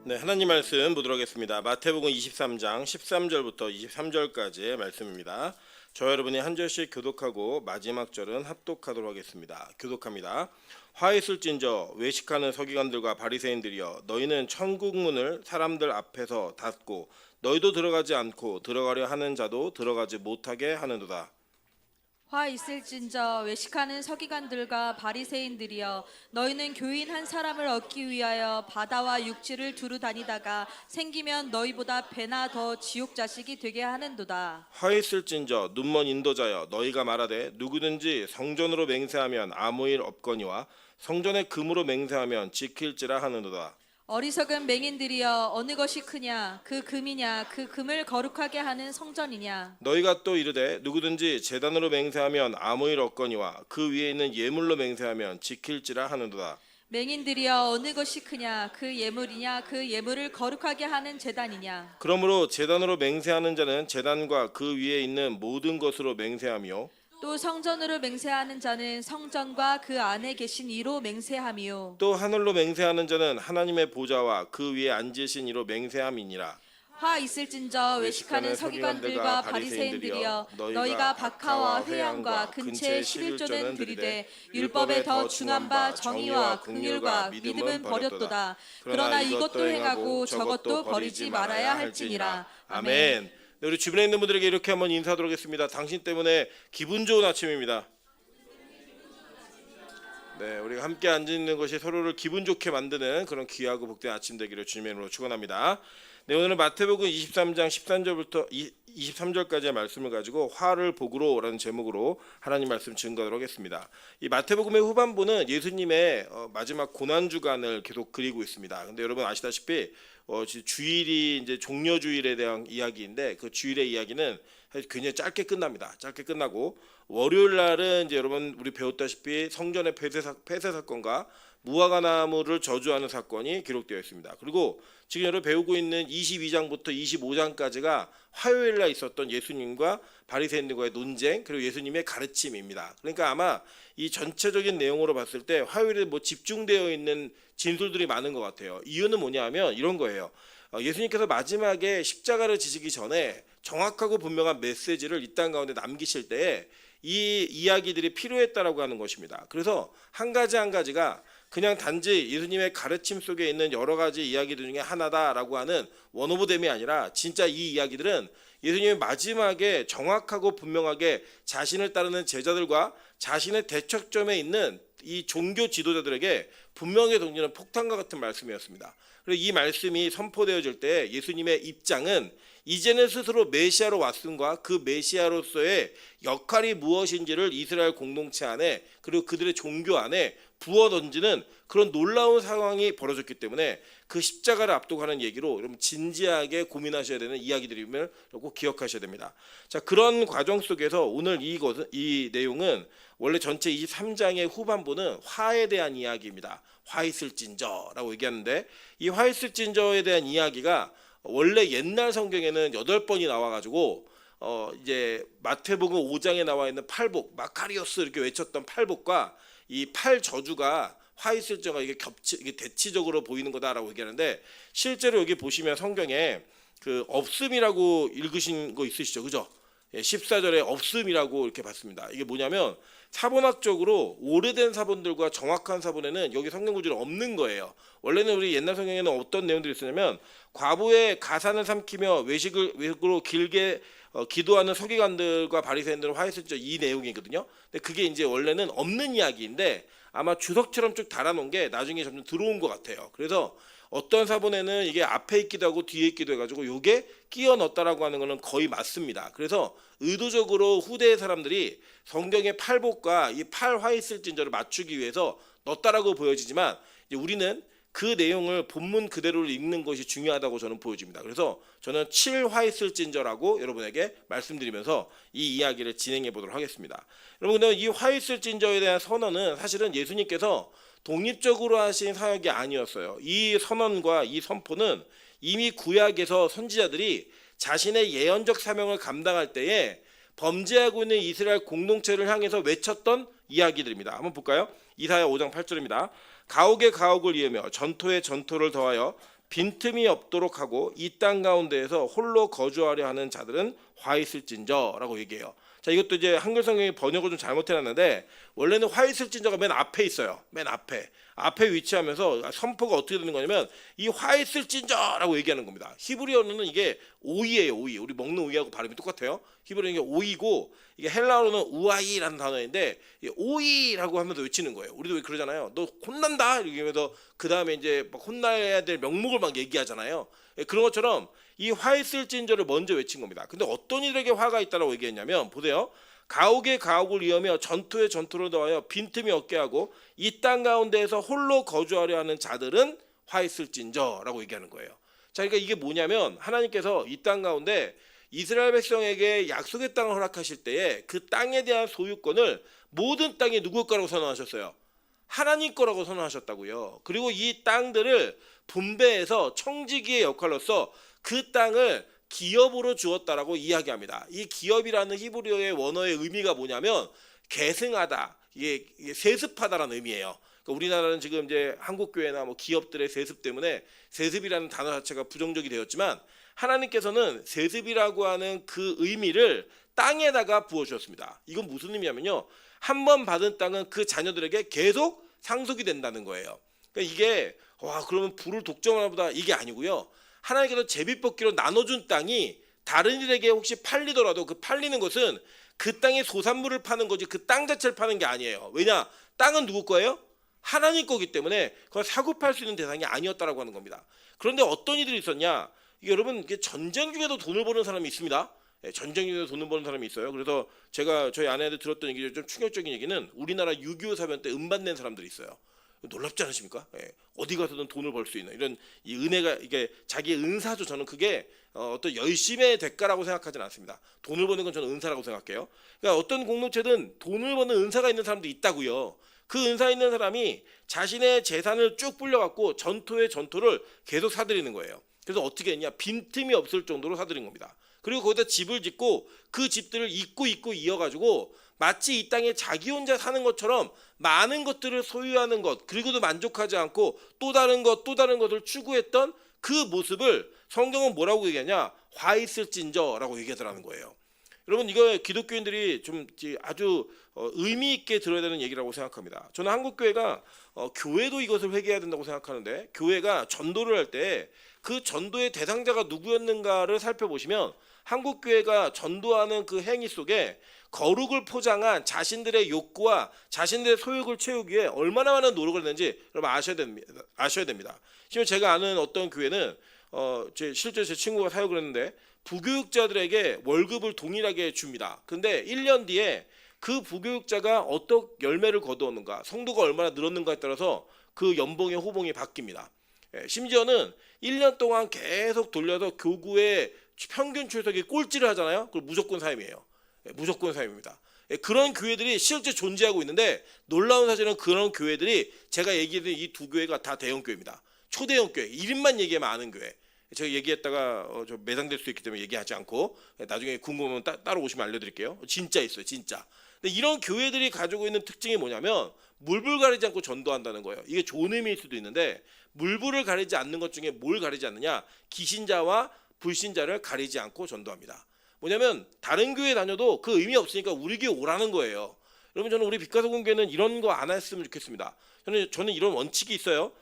네, 하나님 말씀 보도록 하겠습니다. 마태복음 23장 13절부터 23절까지의 말씀입니다. 저 여러분이 한 절씩 교독하고 마지막 절은 합독하도록 하겠습니다. 교독합니다. 화 있을진저 외식하는 서기관들과 바리새인들이여, 너희는 천국 문을 사람들 앞에서 닫고 너희도 들어가지 않고 들어가려 하는 자도 들어가지 못하게 하는도다. 화 있을진저 외식하는 서기관들과 바리새인들이여, 너희는 교인 한 사람을 얻기 위하여 바다와 육지를 두루 다니다가 생기면 너희보다 배나 더 지옥 자식이 되게 하는도다. 화 있을진저 눈먼 인도자여, 너희가 말하되 누구든지 성전으로 맹세하면 아무 일 없거니와 성전의 금으로 맹세하면 지킬지라 하는도다. 어리석은 맹인들이여, 어느 것이 크냐, 그 금이냐, 그 금을 거룩하게 하는 성전이냐. 너희가 또 이르되 누구든지 제단으로 맹세하면 아무 일 없거니와 그 위에 있는 예물로 맹세하면 지킬지라 하는도다. 맹인들이여, 어느 것이 크냐, 그 예물이냐, 그 예물을 거룩하게 하는 제단이냐. 그러므로 제단으로 맹세하는 자는 제단과 그 위에 있는 모든 것으로 맹세하며, 또 성전으로 맹세하는 자는 성전과 그 안에 계신 이로 맹세하며, 또 하늘로 맹세하는 자는 하나님의 보좌와 그 위에 앉으신 이로 맹세함이니라. 화 있을진저 외식하는 서기관들과 바리새인들이여, 너희가 박하와 회양과 근체의 11조는 들이되 율법에 더 중한 바 정의와 긍휼과 믿음은 버렸도다. 그러나 이것도 행하고 저것도 버리지 말아야 할지니라. 아멘. 네, 우리 주변에 있는 분들에게 이렇게 한번 인사하도록 하겠습니다. 당신 때문에 기분 좋은 아침입니다. 네, 우리가 함께 앉아 있는 것이 서로를 기분 좋게 만드는 그런 귀하고 복된 아침 되기를 주님의 이름으로 축원합니다. 네, 오늘은 마태복음 23장 13절부터 23절까지의 말씀을 가지고 화를 복으로라는 제목으로 하나님 말씀 증거하도록 하겠습니다. 이 마태복음의 후반부는 예수님의 마지막 고난 주간을 계속 그리고 있습니다. 근데 여러분 아시다시피 주일이 이제 종려 주일에 대한 이야기인데, 그 주일의 이야기는 굉장히 짧게 끝납니다. 짧게 끝나고 월요일 날은 이제 여러분 우리 배웠다시피 성전의 폐쇄 사건과 무화과나무를 저주하는 사건이 기록되어 있습니다. 그리고 지금 여러분 배우고 있는 22장부터 25장까지가 화요일 날 있었던 예수님과 바리새인들과의 논쟁, 그리고 예수님의 가르침입니다. 그러니까 아마 이 전체적인 내용으로 봤을 때 화요일에 집중되어 있는 진술들이 많은 것 같아요. 이유는 뭐냐면 이런 거예요. 예수님께서 마지막에 십자가를 지시기 전에 정확하고 분명한 메시지를 이 땅 가운데 남기실 때에 이 이야기들이 필요했다라고 하는 것입니다. 그래서 한 가지 한 가지가 그냥 단지 예수님의 가르침 속에 있는 여러 가지 이야기들 중에 하나다라고 하는 원오브댐이 아니라, 진짜 이 이야기들은 예수님이 마지막에 정확하고 분명하게 자신을 따르는 제자들과 자신의 대척점에 있는 이 종교 지도자들에게 분명히 던지는 폭탄과 같은 말씀이었습니다. 그리고 이 말씀이 선포되어질 때 예수님의 입장은 이제는 스스로 메시아로 왔음과 그 메시아로서의 역할이 무엇인지를 이스라엘 공동체 안에, 그리고 그들의 종교 안에 부어 던지는 그런 놀라운 상황이 벌어졌기 때문에 그 십자가를 앞두고 하는 얘기로 여러분 진지하게 고민하셔야 되는 이야기들임을 꼭 기억하셔야 됩니다. 자, 그런 과정 속에서 오늘 이 내용은 원래 전체 23장의 후반부는 화에 대한 이야기입니다. 화 있을진저라고 얘기하는데, 이 화 있을진저에 대한 이야기가 원래 옛날 성경에는 8번이 나와가지고 이제 마태복음 5장에 나와 있는 팔복, 마카리오스 이렇게 외쳤던 팔복과 이 팔 저주가 화 있을지가 이게 이게 대치적으로 보이는 거다라고 얘기하는데, 실제로 여기 보시면 성경에 그 없음이라고 읽으신 거 있으시죠, 그죠? 14절에 없음이라고 이렇게 봤습니다. 이게 뭐냐면 사본학적으로 오래된 사본들과 정확한 사본에는 여기 성경 구절이 없는 거예요. 원래는 우리 옛날 성경에는 어떤 내용들이 있었냐면, 과부의 가산을 삼키며 외식으로 길게 기도하는 서기관들과 바리새인들을 화했었죠, 이 내용이거든요. 근데 그게 이제 원래는 없는 이야기인데 아마 주석처럼 쭉 달아놓은 게 나중에 점점 들어온 것 같아요. 그래서 어떤 사본에는 이게 앞에 있기도 하고 뒤에 있기도 해가지고 이게 끼워 넣었다라고 하는 거는 거의 맞습니다. 그래서 의도적으로 후대의 사람들이 성경의 팔복과 이 팔 화 있을진저를 맞추기 위해서 넣었다라고 보여지지만, 이제 우리는 그 내용을 본문 그대로 읽는 것이 중요하다고 저는 보여집니다. 그래서 저는 7화 있을진저라고 여러분에게 말씀드리면서 이 이야기를 진행해 보도록 하겠습니다. 여러분, 근데 이 화 있을진저에 대한 선언은 사실은 예수님께서 독립적으로 하신 사역이 아니었어요. 이 선언과 이 선포는 이미 구약에서 선지자들이 자신의 예언적 사명을 감당할 때에 범죄하고 있는 이스라엘 공동체를 향해서 외쳤던 이야기들입니다. 한번 볼까요? 이사야 5장 8절입니다. 가옥에 가옥을 이으며 전토에 전토를 더하여 빈틈이 없도록 하고 이 땅 가운데에서 홀로 거주하려 하는 자들은 화 있을진저라고 얘기해요. 자, 이것도 이제 한글 성경이 번역을 좀 잘못해놨는데 원래는 화 있을진저가 맨 앞에 있어요. 맨 앞에 위치하면서 선포가 어떻게 되는 거냐면 이 화 있을진저라고 얘기하는 겁니다. 히브리어는 이게 오이예요. 오이. 우리 먹는 오이하고 발음이 똑같아요. 히브리어는 이게 오이고 이게 헬라어로는 우아이라는 단어인데 오이라고 하면서 외치는 거예요. 우리도 왜 그러잖아요. 너 혼난다 이렇게 하면서 그 다음에 이제 막 혼나야 될 명목을 막 얘기하잖아요. 그런 것처럼 이 화 있을진저를 먼저 외친 겁니다. 근데 어떤 이들에게 화가 있다라고 얘기했냐면 보세요. 가옥에 가옥을 이으며 전투에 전투를 더하여 빈틈이 없게 하고 이 땅 가운데에서 홀로 거주하려 하는 자들은 화 있을진저라고 얘기하는 거예요. 자, 그러니까 이게 뭐냐면 하나님께서 이 땅 가운데 이스라엘 백성에게 약속의 땅을 허락하실 때에 그 땅에 대한 소유권을 모든 땅이 누구 거라고 선언하셨어요? 하나님 거라고 선언하셨다고요. 그리고 이 땅들을 분배해서 청지기의 역할로서 그 땅을 기업으로 주었다라고 이야기합니다. 이 기업이라는 히브리어의 원어의 의미가 뭐냐면 계승하다, 이게 세습하다라는 의미예요. 그러니까 우리나라는 지금 이제 한국 교회나 뭐 기업들의 세습 때문에 세습이라는 단어 자체가 부정적이 되었지만 하나님께서는 세습이라고 하는 그 의미를 땅에다가 부어 주셨습니다. 이건 무슨 의미냐면요. 한 번 받은 땅은 그 자녀들에게 계속 상속이 된다는 거예요. 그러니까 이게 와 그러면 부를 독점하나 보다 이게 아니고요. 하나님께서 제비뽑기로 나눠준 땅이 다른 이들에게 혹시 팔리더라도 그 팔리는 것은 그 땅의 소산물을 파는 거지 그 땅 자체를 파는 게 아니에요. 왜냐? 땅은 누구 거예요? 하나님 거기 때문에 그걸 사고 팔 수 있는 대상이 아니었다라고 하는 겁니다. 그런데 어떤 이들이 있었냐? 이게 여러분 이게 전쟁 중에도 돈을 버는 사람이 있습니다. 전쟁 중에도 돈을 버는 사람이 있어요. 그래서 제가 저희 아내한테 들었던 얘기 좀 충격적인 얘기는 우리나라 6.25 사변 때 음반 낸 사람들이 있어요. 놀랍지 않으십니까? 어디 가서든 돈을 벌 수 있는 이런 이 은혜가 이게 자기의 은사죠. 저는 그게 어떤 열심의 대가라고 생각하지는 않습니다. 돈을 버는 건 저는 은사라고 생각해요. 그러니까 어떤 공동체든 돈을 버는 은사가 있는 사람도 있다고요. 그 은사 있는 사람이 자신의 재산을 쭉 불려갖고 전토의 전토를 계속 사들이는 거예요. 그래서 어떻게 했냐? 빈틈이 없을 정도로 사들인 겁니다. 그리고 거기다 집을 짓고 그 집들을 잇고 이어가지고 마치 이 땅에 자기 혼자 사는 것처럼 많은 것들을 소유하는 것 그리고도 만족하지 않고 또 다른 것을 추구했던 그 모습을 성경은 뭐라고 얘기하냐? 화 있을진저라고 얘기하더라는 거예요. 여러분 이거 기독교인들이 좀 아주 의미 있게 들어야 되는 얘기라고 생각합니다. 저는 한국 교회가 교회도 이것을 회개해야 된다고 생각하는데 교회가 전도를 할 때 그 전도의 대상자가 누구였는가를 살펴보시면 한국 교회가 전도하는 그 행위 속에 거룩을 포장한 자신들의 욕구와 자신들의 소욕을 채우기 위해 얼마나 많은 노력을 했는지 여러분 아셔야 됩니다. 지금 제가 아는 어떤 교회는 실제 제 친구가 사역을 했는데 부교육자들에게 월급을 동일하게 줍니다. 근데 1년 뒤에 그 부교육자가 어떤 열매를 거두었는가, 성도가 얼마나 늘었는가에 따라서 그 연봉의 호봉이 바뀝니다. 심지어는 1년 동안 계속 돌려서 교구의 평균 출석이 꼴찌를 하잖아요. 그걸 무조건 사임이에요. 무조건 사임입니다. 그런 교회들이 실제 존재하고 있는데 놀라운 사실은 그런 교회들이 제가 얘기했던 이 두 교회가 다 대형 교회입니다. 초대형 교회, 이름만 얘기하면 아는 교회. 제가 얘기했다가 좀 매장될 수 있기 때문에 얘기하지 않고 나중에 궁금하면 따로 오시면 알려드릴게요. 진짜 있어요, 진짜. 근데 이런 교회들이 가지고 있는 특징이 뭐냐면 물불 가리지 않고 전도한다는 거예요. 이게 좋은 의미일 수도 있는데 물불을 가리지 않는 것 중에 뭘 가리지 않느냐? 기신자와 불신자를 가리지 않고 전도합니다. 뭐냐면 다른 교회 다녀도 그 의미 없으니까 우리 교회 오라는 거예요. 여러분 저는 우리 빛가서공교회는 이런 거 안 했으면 좋겠습니다. 저는 이런 원칙이 있어요.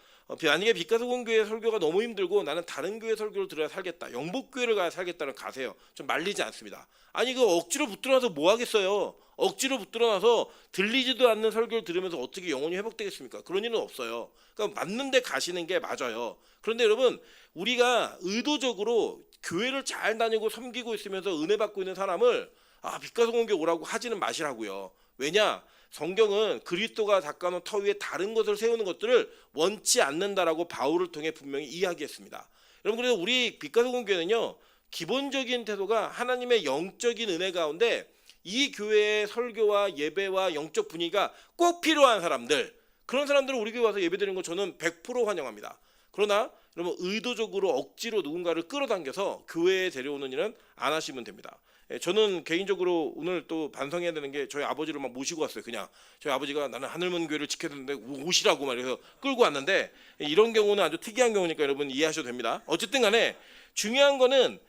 만약에 빛가서공교회 설교가 너무 힘들고 나는 다른 교회 설교를 들어야 살겠다. 영복교회를 가야 살겠다는 가세요. 좀 말리지 않습니다. 아니 그 억지로 붙들어놔서 뭐 하겠어요. 억지로 붙들어놔서 들리지도 않는 설교를 들으면서 어떻게 영혼이 회복되겠습니까? 그런 일은 없어요. 그러니까 맞는 데 가시는 게 맞아요. 그런데 여러분 우리가 의도적으로 교회를 잘 다니고 섬기고 있으면서 은혜 받고 있는 사람을 빛가서공교회 오라고 하지는 마시라고요. 왜냐? 성경은 그리스도가 닦아놓은 터 위에 다른 것을 세우는 것들을 원치 않는다라고 바울을 통해 분명히 이야기했습니다. 여러분 그래서 우리 빛가서공교회는요 기본적인 태도가 하나님의 영적인 은혜 가운데 이 교회의 설교와 예배와 영적 분위기가 꼭 필요한 사람들, 그런 사람들을 우리 교회 와서 예배드리는 거 저는 100% 환영합니다. 그러나 여러분 의도적으로 억지로 누군가를 끌어당겨서 교회에 데려오는 일은 안 하시면 됩니다. 저는 개인적으로 오늘 또 반성해야 되는 게 저희 아버지를 막 모시고 왔어요. 그냥 저희 아버지가 나는 하늘문 교회를 지켜야 되는데 오시라고 말해서 끌고 왔는데 이런 경우는 아주 특이한 경우니까 여러분 이해하셔도 됩니다. 어쨌든 간에 중요한 거는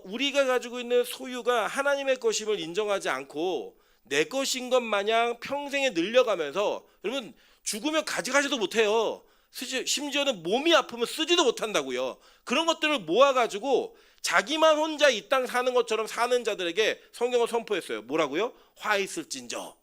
우리가 가지고 있는 소유가 하나님의 것임을 인정하지 않고 내 것인 것 마냥 평생에 늘려가면서 여러분 죽으면 가져가지도 못해요. 심지어는 몸이 아프면 쓰지도 못한다고요. 그런 것들을 모아가지고 자기만 혼자 이 땅 사는 것처럼 사는 자들에게 성경을 선포했어요. 뭐라고요? 화 있을진저.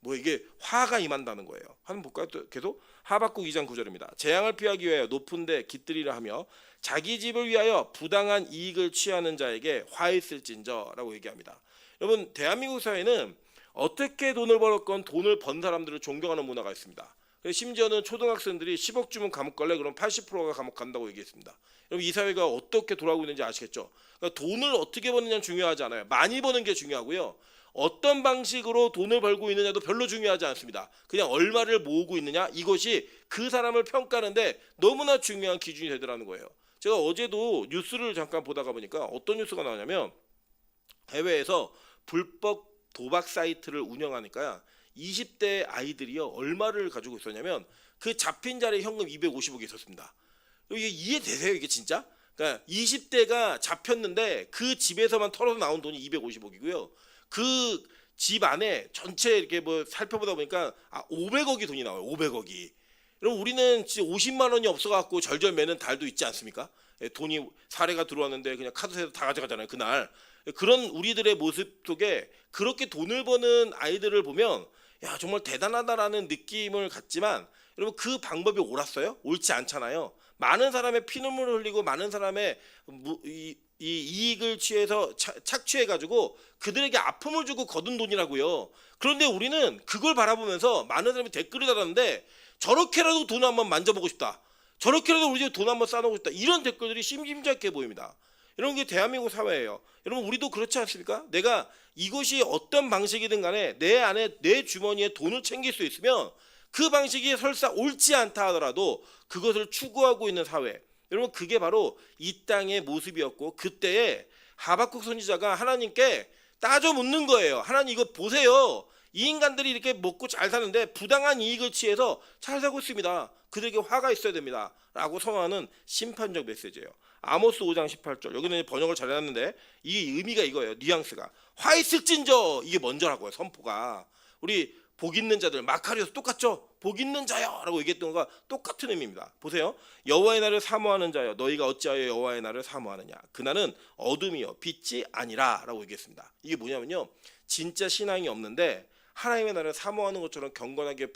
뭐 이게 화가 임한다는 거예요. 한번 볼까요? 또 계속 하박국 2장 9절입니다. 재앙을 피하기 위하여 높은 데 깃들이려 하며 자기 집을 위하여 부당한 이익을 취하는 자에게 화 있을진저라고 얘기합니다. 여러분 대한민국 사회는 어떻게 돈을 벌었건 돈을 번 사람들을 존경하는 문화가 있습니다. 심지어는 초등학생들이 10억 주면 감옥 갈래? 그럼 80%가 감옥 간다고 얘기했습니다. 여러분 이 사회가 어떻게 돌아가고 있는지 아시겠죠? 그러니까 돈을 어떻게 버느냐는 중요하지 않아요. 많이 버는 게 중요하고요. 어떤 방식으로 돈을 벌고 있느냐도 별로 중요하지 않습니다. 그냥 얼마를 모으고 있느냐 이것이 그 사람을 평가하는데 너무나 중요한 기준이 되더라는 거예요. 제가 어제도 뉴스를 잠깐 보다가 보니까 어떤 뉴스가 나오냐면 해외에서 불법 도박 사이트를 운영하니까 20대 아이들이요 얼마를 가지고 있었냐면 그 잡힌 자리에 현금 250억이 있었습니다. 이게 이해되세요 이게 진짜? 그러니까 20대가 잡혔는데 그 집에서만 털어서 나온 돈이 250억이고요. 그 집 안에 전체 이렇게 뭐 살펴보다 보니까 500억이 돈이 나와요. 500억이. 여러분 우리는 진짜 50만 원이 없어갖고 절절 매는 달도 있지 않습니까? 돈이 사례가 들어왔는데 그냥 카드에서 다 가져가잖아요 그날. 그런 우리들의 모습 속에 그렇게 돈을 버는 아이들을 보면 야 정말 대단하다라는 느낌을 갖지만 여러분 그 방법이 옳았어요? 옳지 않잖아요. 많은 사람의 피눈물을 흘리고 많은 사람의 이 이익을 취해서 착취해가지고 그들에게 아픔을 주고 거둔 돈이라고요. 그런데 우리는 그걸 바라보면서 많은 사람이 댓글을 달았는데 저렇게라도 돈 한번 만져보고 싶다. 저렇게라도 우리 집에 돈 한번 쌓아놓고 싶다. 이런 댓글들이 심심찮게 보입니다. 이런 게 대한민국 사회예요. 여러분 우리도 그렇지 않습니까? 내가 이것이 어떤 방식이든 간에 내 안에 내 주머니에 돈을 챙길 수 있으면 그 방식이 설사 옳지 않다 하더라도 그것을 추구하고 있는 사회. 여러분 그게 바로 이 땅의 모습이었고 그때에 하박국 선지자가 하나님께 따져 묻는 거예요. 하나님 이거 보세요. 이 인간들이 이렇게 먹고 잘 사는데 부당한 이익을 취해서 잘 살고 있습니다. 그들에게 화가 있어야 됩니다. 라고 선언하는 심판적 메시지예요. 아모스 5장 18절. 여기는 번역을 잘 해놨는데 이 의미가 이거예요. 뉘앙스가. 화 있을진저. 이게 먼저라고요. 선포가. 우리 복 있는 자들 마카리오스 똑같죠? 복 있는 자여 라고 얘기했던 거가 똑같은 의미입니다. 보세요. 여호와의 날을 사모하는 자여 너희가 어찌하여 여호와의 날을 사모하느냐. 그날은 어둠이요 빛이 아니라 라고 얘기했습니다. 이게 뭐냐면요. 진짜 신앙이 없는데 하나님의 날을 사모하는 것처럼 경건하게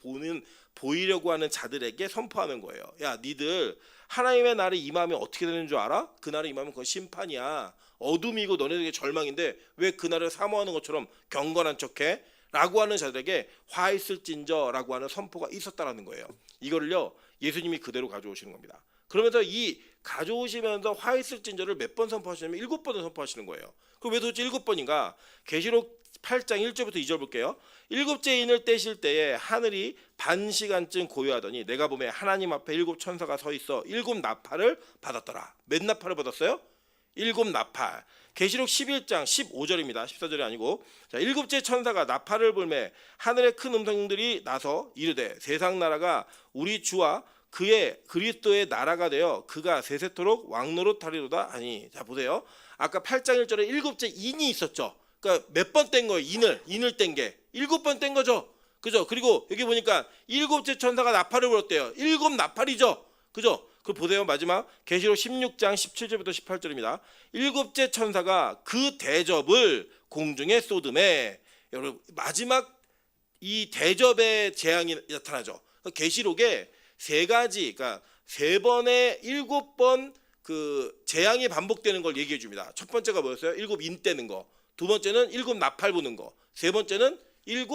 보이려고 하는 자들에게 선포하는 거예요. 야 니들 하나님의 날이 임하면 어떻게 되는 줄 알아? 그 날이 임하면 그건 심판이야. 어둠이고 너네들에게 절망인데 왜 그 날을 사모하는 것처럼 경건한 척해? 라고 하는 자들에게 화 있을진저라고 하는 선포가 있었다라는 거예요. 이거를요 예수님이 그대로 가져오시는 겁니다. 그러면서 이 가져오시면서 화 있을진저를 몇 번 선포하시냐면 7번을 선포하시는 거예요. 그럼 왜 도대체 7번인가? 계시록 8장 1절부터 2절 볼게요. 7째 인을 떼실 때에 하늘이 반시간쯤 고요하더니 내가 보매 하나님 앞에 7 천사가 서 있어 7 나팔을 받았더라. 몇 나팔을 받았어요? 7 나팔. 계시록 11장 15절입니다. 14절이 아니고. 자, 7째 천사가 나팔을 불매 하늘의 큰 음성들이 나서 이르되 세상 나라가 우리 주와 그의 그리스도의 나라가 되어 그가 세세토록 왕노릇하리로다 하니. 자 보세요. 아까 8장 1절에 7째 인이 있었죠. 그러니까 몇 번 뗀 거예요? 인을 뗀 게 7번 뗀 거죠. 그죠? 그리고 여기 보니까 7째 천사가 나팔을 불었대요. 7 나팔이죠. 그죠? 그 보세요. 마지막 계시록 16장 17절부터 18절입니다. 7째 천사가 그 대접을 공중에 쏟음에. 여러분 마지막 이 대접의 재앙이 나타나죠. 계시록에 세 가지, 그러니까 3번에 7번 그 재앙이 반복되는 걸 얘기해 줍니다. 첫 번째가 뭐였어요? 7인 떼는 거. 두 번째는 7 나팔 부는 거. 세 번째는 7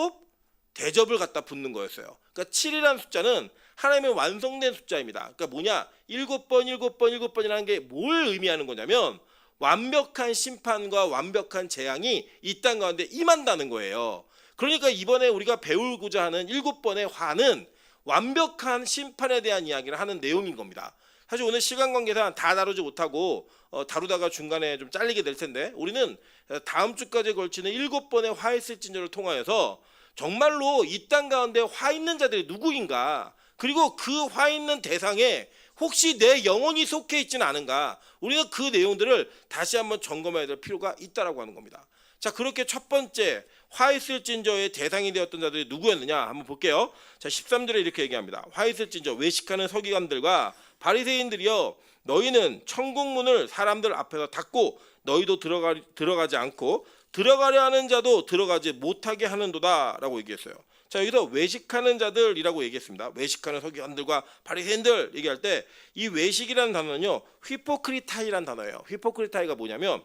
대접을 갖다 붓는 거였어요. 그러니까 7이라는 숫자는 하나님의 완성된 숫자입니다. 그러니까 뭐냐? 7번이라는 게 뭘 의미하는 거냐면 완벽한 심판과 완벽한 재앙이 이 땅 가운데 임한다는 거예요. 그러니까 이번에 우리가 배우고자 하는 7번의 화는 완벽한 심판에 대한 이야기를 하는 내용인 겁니다. 사실 오늘 시간 관계상 다 다루지 못하고 다루다가 중간에 좀 잘리게 될 텐데 우리는 다음 주까지 걸치는 7번의 화 있을 징조를 통하여서 정말로 이 땅 가운데 화 있는 자들이 누구인가, 그리고 그 화 있는 대상에 혹시 내 영혼이 속해 있지는 않은가, 우리가 그 내용들을 다시 한번 점검해야 될 필요가 있다라고 하는 겁니다. 자, 그렇게 첫 번째 화 있을 징조의 대상이 되었던 자들이 누구였느냐 한번 볼게요. 자, 13절에 이렇게 얘기합니다. 화 있을 징조, 외식하는 서기관들과 바리새인들이여, 너희는 천국문을 사람들 앞에서 닫고 너희도 들어가지 않고 들어가려 하는 자도 들어가지 못하게 하는도다 라고 얘기했어요. 자, 여기서 외식하는 자들이라고 얘기했습니다. 외식하는 서기관들과 바리새인들 얘기할 때 이 외식이라는 단어는요, 휘포크리타이라는 단어예요. 휘포크리타이가 뭐냐면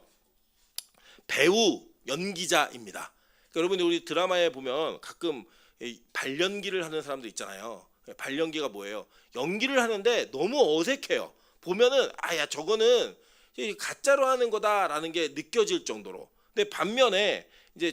배우, 연기자입니다. 그러니까 여러분들 우리 드라마에 보면 가끔 발연기를 하는 사람들 있잖아요. 발연기가 뭐예요? 연기를 하는데 너무 어색해요. 보면은 야 저거는 가짜로 하는 거다라는 게 느껴질 정도로. 근데 반면에 이제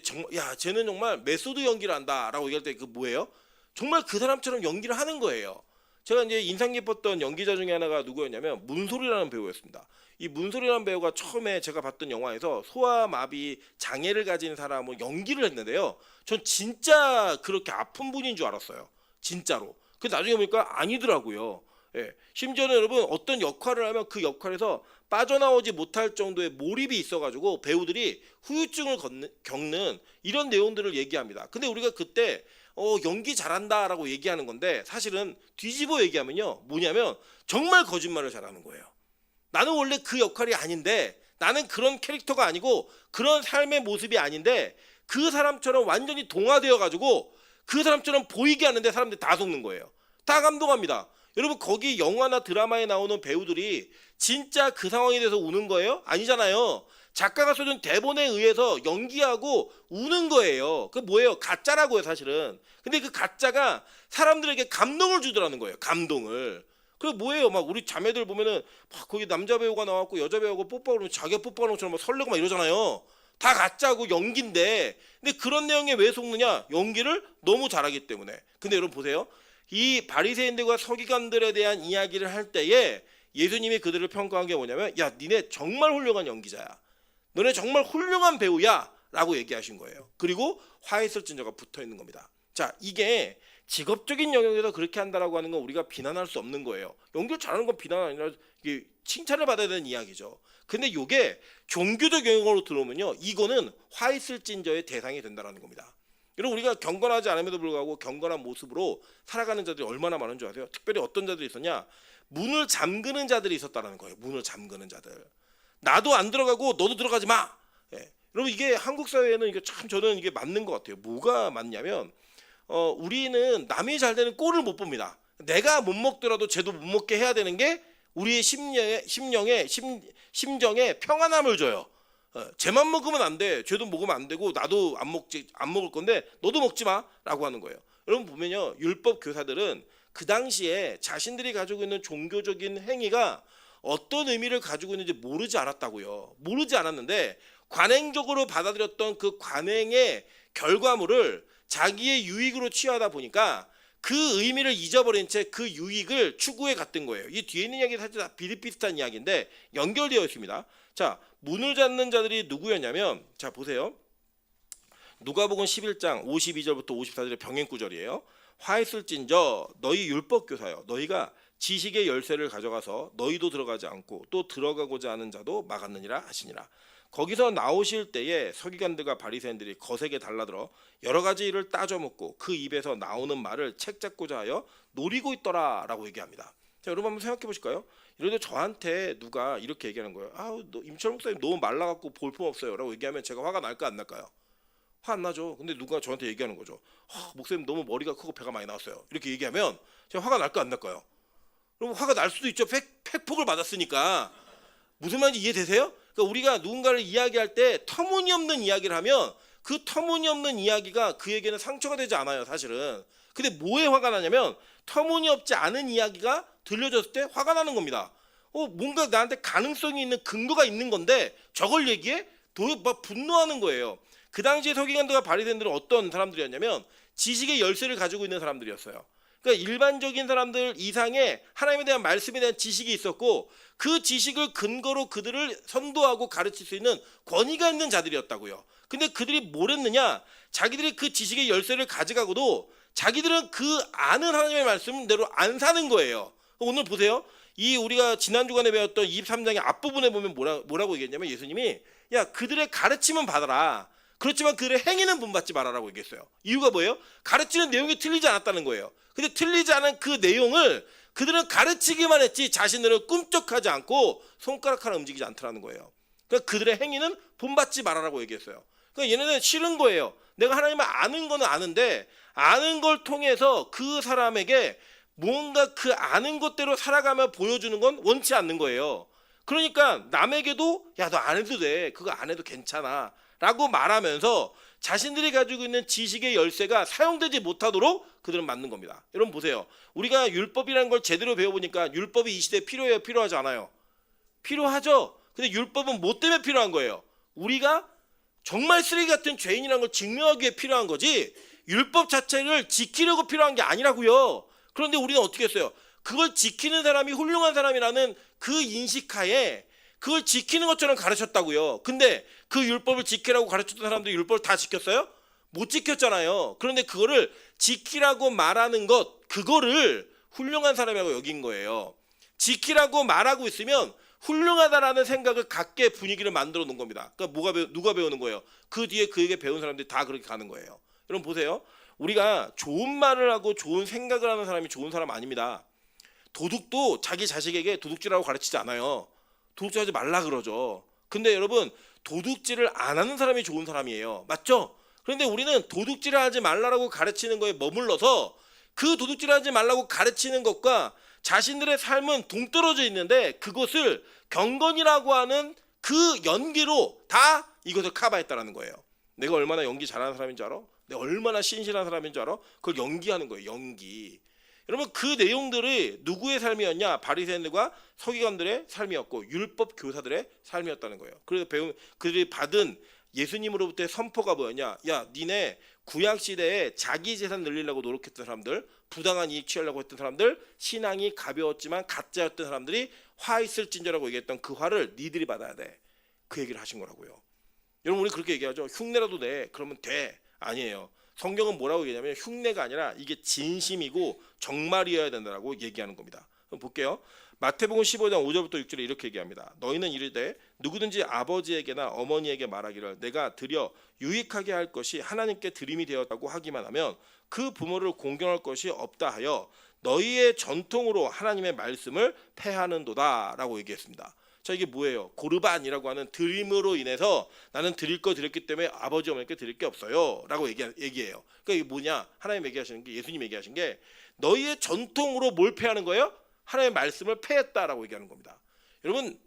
쟤는 정말 메소드 연기를 한다라고 얘기할 때 그 뭐예요? 정말 그 사람처럼 연기를 하는 거예요. 제가 이제 인상 깊었던 연기자 중에 하나가 누구였냐면 문소리라는 배우였습니다. 이 문소리라는 배우가 처음에 제가 봤던 영화에서 소아마비 장애를 가진 사람을 연기를 했는데요. 전 진짜 그렇게 아픈 분인 줄 알았어요. 진짜로. 근데 나중에 보니까 아니더라고요. 예. 심지어는 여러분 어떤 역할을 하면 그 역할에서 빠져나오지 못할 정도의 몰입이 있어가지고 배우들이 후유증을 겪는 이런 내용들을 얘기합니다. 근데 우리가 그때 연기 잘한다라고 얘기하는 건데 사실은 뒤집어 얘기하면요, 뭐냐면 정말 거짓말을 잘하는 거예요. 나는 원래 그 역할이 아닌데, 나는 그런 캐릭터가 아니고 그런 삶의 모습이 아닌데 그 사람처럼 완전히 동화되어 가지고 그 사람처럼 보이게 하는데 사람들이 다 속는 거예요. 다 감동합니다. 여러분 거기 영화나 드라마에 나오는 배우들이 진짜 그 상황에 대해서 우는 거예요? 아니잖아요. 작가가 써준 대본에 의해서 연기하고 우는 거예요. 그 뭐예요? 가짜라고요 사실은. 근데 그 가짜가 사람들에게 감동을 주더라는 거예요. 감동을. 그리고 뭐예요? 막 우리 자매들 보면은 막 거기 남자 배우가 나왔고 여자 배우가 뽀뽀하고 그러면 자기가 뽀뽀하는 것처럼 막 설레고 막 이러잖아요. 다 가짜고 연기인데, 근데 그런 내용에 왜 속느냐? 연기를 너무 잘하기 때문에. 근데 여러분 보세요. 이 바리새인들과 서기관들에 대한 이야기를 할 때에 예수님이 그들을 평가한 게 뭐냐면, 야 니네 정말 훌륭한 연기자야, 너네 정말 훌륭한 배우야 라고 얘기하신 거예요. 그리고 화 있을 징조가 붙어 있는 겁니다. 자, 이게 직업적인 영역에서 그렇게 한다라고 하는 건 우리가 비난할 수 없는 거예요. 연기를 잘하는 건 비난 아니라 이게 칭찬을 받아야 되는 이야기죠. 근데 이게 종교적 영역으로 들어오면요, 이거는 화 있을 징조의 대상이 된다라는 겁니다. 여러분 우리가 경건하지 않음에도 불구하고 경건한 모습으로 살아가는 자들이 얼마나 많은 줄 아세요? 특별히 어떤 자들이 있었냐? 문을 잠그는 자들이 있었다는 거예요. 문을 잠그는 자들. 나도 안 들어가고 너도 들어가지 마. 예. 여러분 이게 한국 사회에는 이게 참 저는 이게 맞는 것 같아요. 뭐가 맞냐면 우리는 남이 잘 되는 꼴을 못 봅니다. 내가 못 먹더라도 쟤도 못 먹게 해야 되는 게 우리의 심정에 평안함을 줘요. 쟤만 먹으면 안 돼, 쟤도 먹으면 안 되고 나도 안 먹을 건데 너도 먹지 마라고 하는 거예요. 여러분 보면요, 율법 교사들은 그 당시에 자신들이 가지고 있는 종교적인 행위가 어떤 의미를 가지고 있는지 모르지 않았다고요. 모르지 않았는데 관행적으로 받아들였던 그 관행의 결과물을 자기의 유익으로 취하다 보니까 그 의미를 잊어버린 채 그 유익을 추구해 갔던 거예요. 이 뒤에 있는 이야기 사실 다 비슷비슷한 이야기인데 연결되어 있습니다. 자, 문을 닫는 자들이 누구였냐면, 자 보세요. 누가복음 11장 52절부터 54절의 병행 구절이에요. 화 있을 징조 너희 율법 교사여, 너희가 지식의 열쇠를 가져가서 너희도 들어가지 않고 또 들어가고자 하는 자도 막았느니라 하시니라. 거기서 나오실 때에 서기관들과 바리새인들이 거세게 달라들어 여러 가지 일을 따져먹고 그 입에서 나오는 말을 책잡고자 하여 노리고 있더라라고 얘기합니다. 자, 여러분 한번 생각해 보실까요? 예를 들어 저한테 누가 이렇게 얘기하는 거예요. 임철 목사님 너무 말라갖고 볼품 없어요라고 얘기하면 제가 화가 날까 안 날까요? 화 안 나죠. 근데 누가 저한테 얘기하는 거죠. 목사님 너무 머리가 크고 배가 많이 나왔어요. 이렇게 얘기하면 제가 화가 날까 안 날까요? 그럼 화가 날 수도 있죠. 팩폭을 맞았으니까. 무슨 말인지 이해되세요? 그러니까 우리가 누군가를 이야기할 때 터무니없는 이야기를 하면 그 터무니없는 이야기가 그에게는 상처가 되지 않아요, 사실은. 근데 뭐에 화가 나냐면 터무니없지 않은 이야기가 들려졌을 때 화가 나는 겁니다. 뭔가 나한테 가능성이 있는 근거가 있는 건데 저걸 얘기해? 막 분노하는 거예요. 그 당시에 서기관들과 바리새인들은 어떤 사람들이었냐면 지식의 열쇠를 가지고 있는 사람들이었어요. 그러니까 일반적인 사람들 이상의 하나님에 대한 말씀에 대한 지식이 있었고 그 지식을 근거로 그들을 선도하고 가르칠 수 있는 권위가 있는 자들이었다고요. 근데 그들이 뭘 했느냐? 자기들이 그 지식의 열쇠를 가져가고도 자기들은 그 아는 하나님의 말씀대로 안 사는 거예요. 오늘 보세요. 이 우리가 지난 주간에 배웠던 23장의 앞부분에 보면 뭐라고 얘기했냐면 예수님이 야 그들의 가르침은 받아라. 그렇지만 그들의 행위는 본받지 말아라고 얘기했어요. 이유가 뭐예요? 가르치는 내용이 틀리지 않았다는 거예요. 근데 틀리지 않은 그 내용을 그들은 가르치기만 했지 자신들은 꿈쩍하지 않고 손가락 하나 움직이지 않더라는 거예요. 그러니까 그들의 행위는 본받지 말아라고 얘기했어요. 그러니까 얘네는 싫은 거예요. 내가 하나님을 아는 거는 아는데 아는 걸 통해서 그 사람에게 뭔가 그 아는 것대로 살아가며 보여주는 건 원치 않는 거예요. 그러니까 남에게도 야 너 안 해도 돼. 그거 안 해도 괜찮아. 라고 말하면서 자신들이 가지고 있는 지식의 열쇠가 사용되지 못하도록 그들은 만든 겁니다. 여러분 보세요. 우리가 율법이라는 걸 제대로 배워보니까 율법이 이 시대에 필요해요? 필요하지 않아요? 필요하죠. 근데 율법은 뭐 때문에 필요한 거예요? 우리가 정말 쓰레기 같은 죄인이라는 걸 증명하기 위해 필요한 거지 율법 자체를 지키려고 필요한 게 아니라고요. 그런데 우리는 어떻게 했어요? 그걸 지키는 사람이 훌륭한 사람이라는 그 인식하에 그걸 지키는 것처럼 가르쳤다고요. 근데 그 율법을 지키라고 가르쳤던 사람들이 율법을 다 지켰어요? 못 지켰잖아요. 그런데 그거를 지키라고 말하는 것 그거를 훌륭한 사람이라고 여긴 거예요. 지키라고 말하고 있으면 훌륭하다라는 생각을 갖게 분위기를 만들어 놓은 겁니다. 그러니까 누가 배우는 거예요? 그 뒤에 그에게 배운 사람들이 다 그렇게 가는 거예요. 여러분 보세요. 우리가 좋은 말을 하고 좋은 생각을 하는 사람이 좋은 사람 아닙니다. 도둑도 자기 자식에게 도둑질하고 가르치지 않아요. 도둑질하지 말라 그러죠. 근데 여러분 도둑질을 안 하는 사람이 좋은 사람이에요. 맞죠? 그런데 우리는 도둑질을 하지 말라고 가르치는 거에 머물러서 그 도둑질을 하지 말라고 가르치는 것과 자신들의 삶은 동떨어져 있는데 그것을 경건이라고 하는 그 연기로 다 이것을 커버했다라는 거예요. 내가 얼마나 연기 잘하는 사람인 줄 알아? 내가 얼마나 신실한 사람인 줄 알아? 그걸 연기하는 거예요. 연기. 여러분 그 내용들이 누구의 삶이었냐? 바리새인들과 서기관들의 삶이었고 율법 교사들의 삶이었다는 거예요. 그래서 그들이 받은 예수님으로부터의 선포가 뭐였냐? 야 니네 구약 시대에 자기 재산 늘리려고 노력했던 사람들, 부당한 이익 취하려고 했던 사람들, 신앙이 가벼웠지만 가짜였던 사람들이 화 있을진저라고 얘기했던 그 화를 니들이 받아야 돼. 그 얘기를 하신 거라고요. 여러분 우리 그렇게 얘기하죠. 흉내라도 내. 그러면 돼. 아니에요. 성경은 뭐라고 얘기하냐면 흉내가 아니라 이게 진심이고 정말이어야 된다라고 얘기하는 겁니다. 그럼 볼게요. 마태복음 15장 5절부터 6절에 이렇게 얘기합니다. 너희는 이르되 누구든지 아버지에게나 어머니에게 말하기를 내가 드려 유익하게 할 것이 하나님께 드림이 되었다고 하기만 하면 그 부모를 공경할 것이 없다 하여 너희의 전통으로 하나님의 말씀을 패하는도다 라고 얘기했습니다. 자 이게 뭐예요? 고르반이라고 하는 드림으로 인해서 나는 드릴 거 드렸기 때문에 아버지 어머니께 드릴 게 없어요 라고 얘기해요. 그러니까 이게 뭐냐? 하나님 얘기하시는 게 예수님 얘기하신 게 너희의 전통으로 뭘 패하는 거예요? 하나님의 말씀을 패했다라고 얘기하는 겁니다. 여러분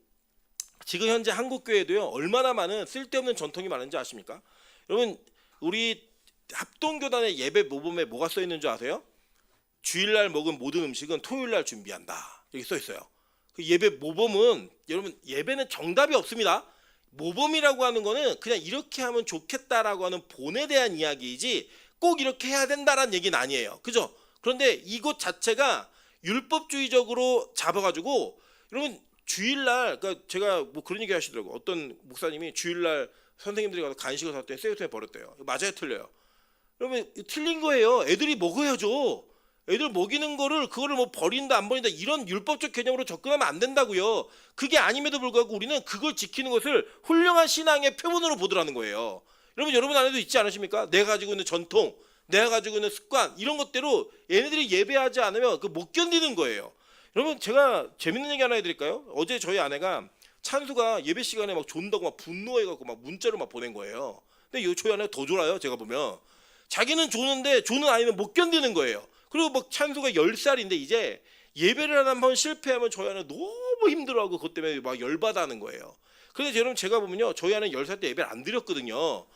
지금 현재 한국교회도요 얼마나 많은 쓸데없는 전통이 많은지 아십니까? 여러분 우리 합동교단의 예배 모범에 뭐가 써 있는 줄 아세요? 주일날 먹은 모든 음식은 토요일날 준비한다 여기 써 있어요. 그 예배 모범은 여러분 예배는 정답이 없습니다. 모범이라고 하는 거는 그냥 이렇게 하면 좋겠다라고 하는 본에 대한 이야기이지 꼭 이렇게 해야 된다라는 얘기는 아니에요. 그죠? 그런데 이것 자체가 율법주의적으로 잡아가지고 여러분 주일날 그러니까 제가 뭐 그런 얘기 하시더라고요. 어떤 목사님이 주일날 선생님들이 가서 간식을 샀더니 쇠유통에 버렸대요. 맞아요 틀려요? 여러분 틀린 거예요. 애들이 먹어야죠. 애들 먹이는 거를 그거를 뭐 버린다 안 버린다 이런 율법적 개념으로 접근하면 안 된다고요. 그게 아님에도 불구하고 우리는 그걸 지키는 것을 훌륭한 신앙의 표본으로 보더라는 거예요. 여러분 안에도 있지 않으십니까? 내가 가지고 있는 전통, 내가 가지고 있는 습관 이런 것대로 얘네들이 예배하지 않으면 그 못 견디는 거예요. 여러분 제가 재밌는 얘기 하나 해드릴까요? 어제 저희 아내가 찬수가 예배 시간에 막 존다고 막 분노해갖고 막 문자로 막 보낸 거예요. 근데 저희 아내가 더 졸아요. 제가 보면 자기는 조는데 조는 아이는 못 견디는 거예요. 그리고 막 찬수가 10살인데 이제 예배를 한번 실패하면 저희 아내는 너무 힘들어하고 그것 때문에 막 열받아하는 거예요. 그래서 여러분 제가 보면요 저희 아내는 10살 때 예배를 안 드렸거든요.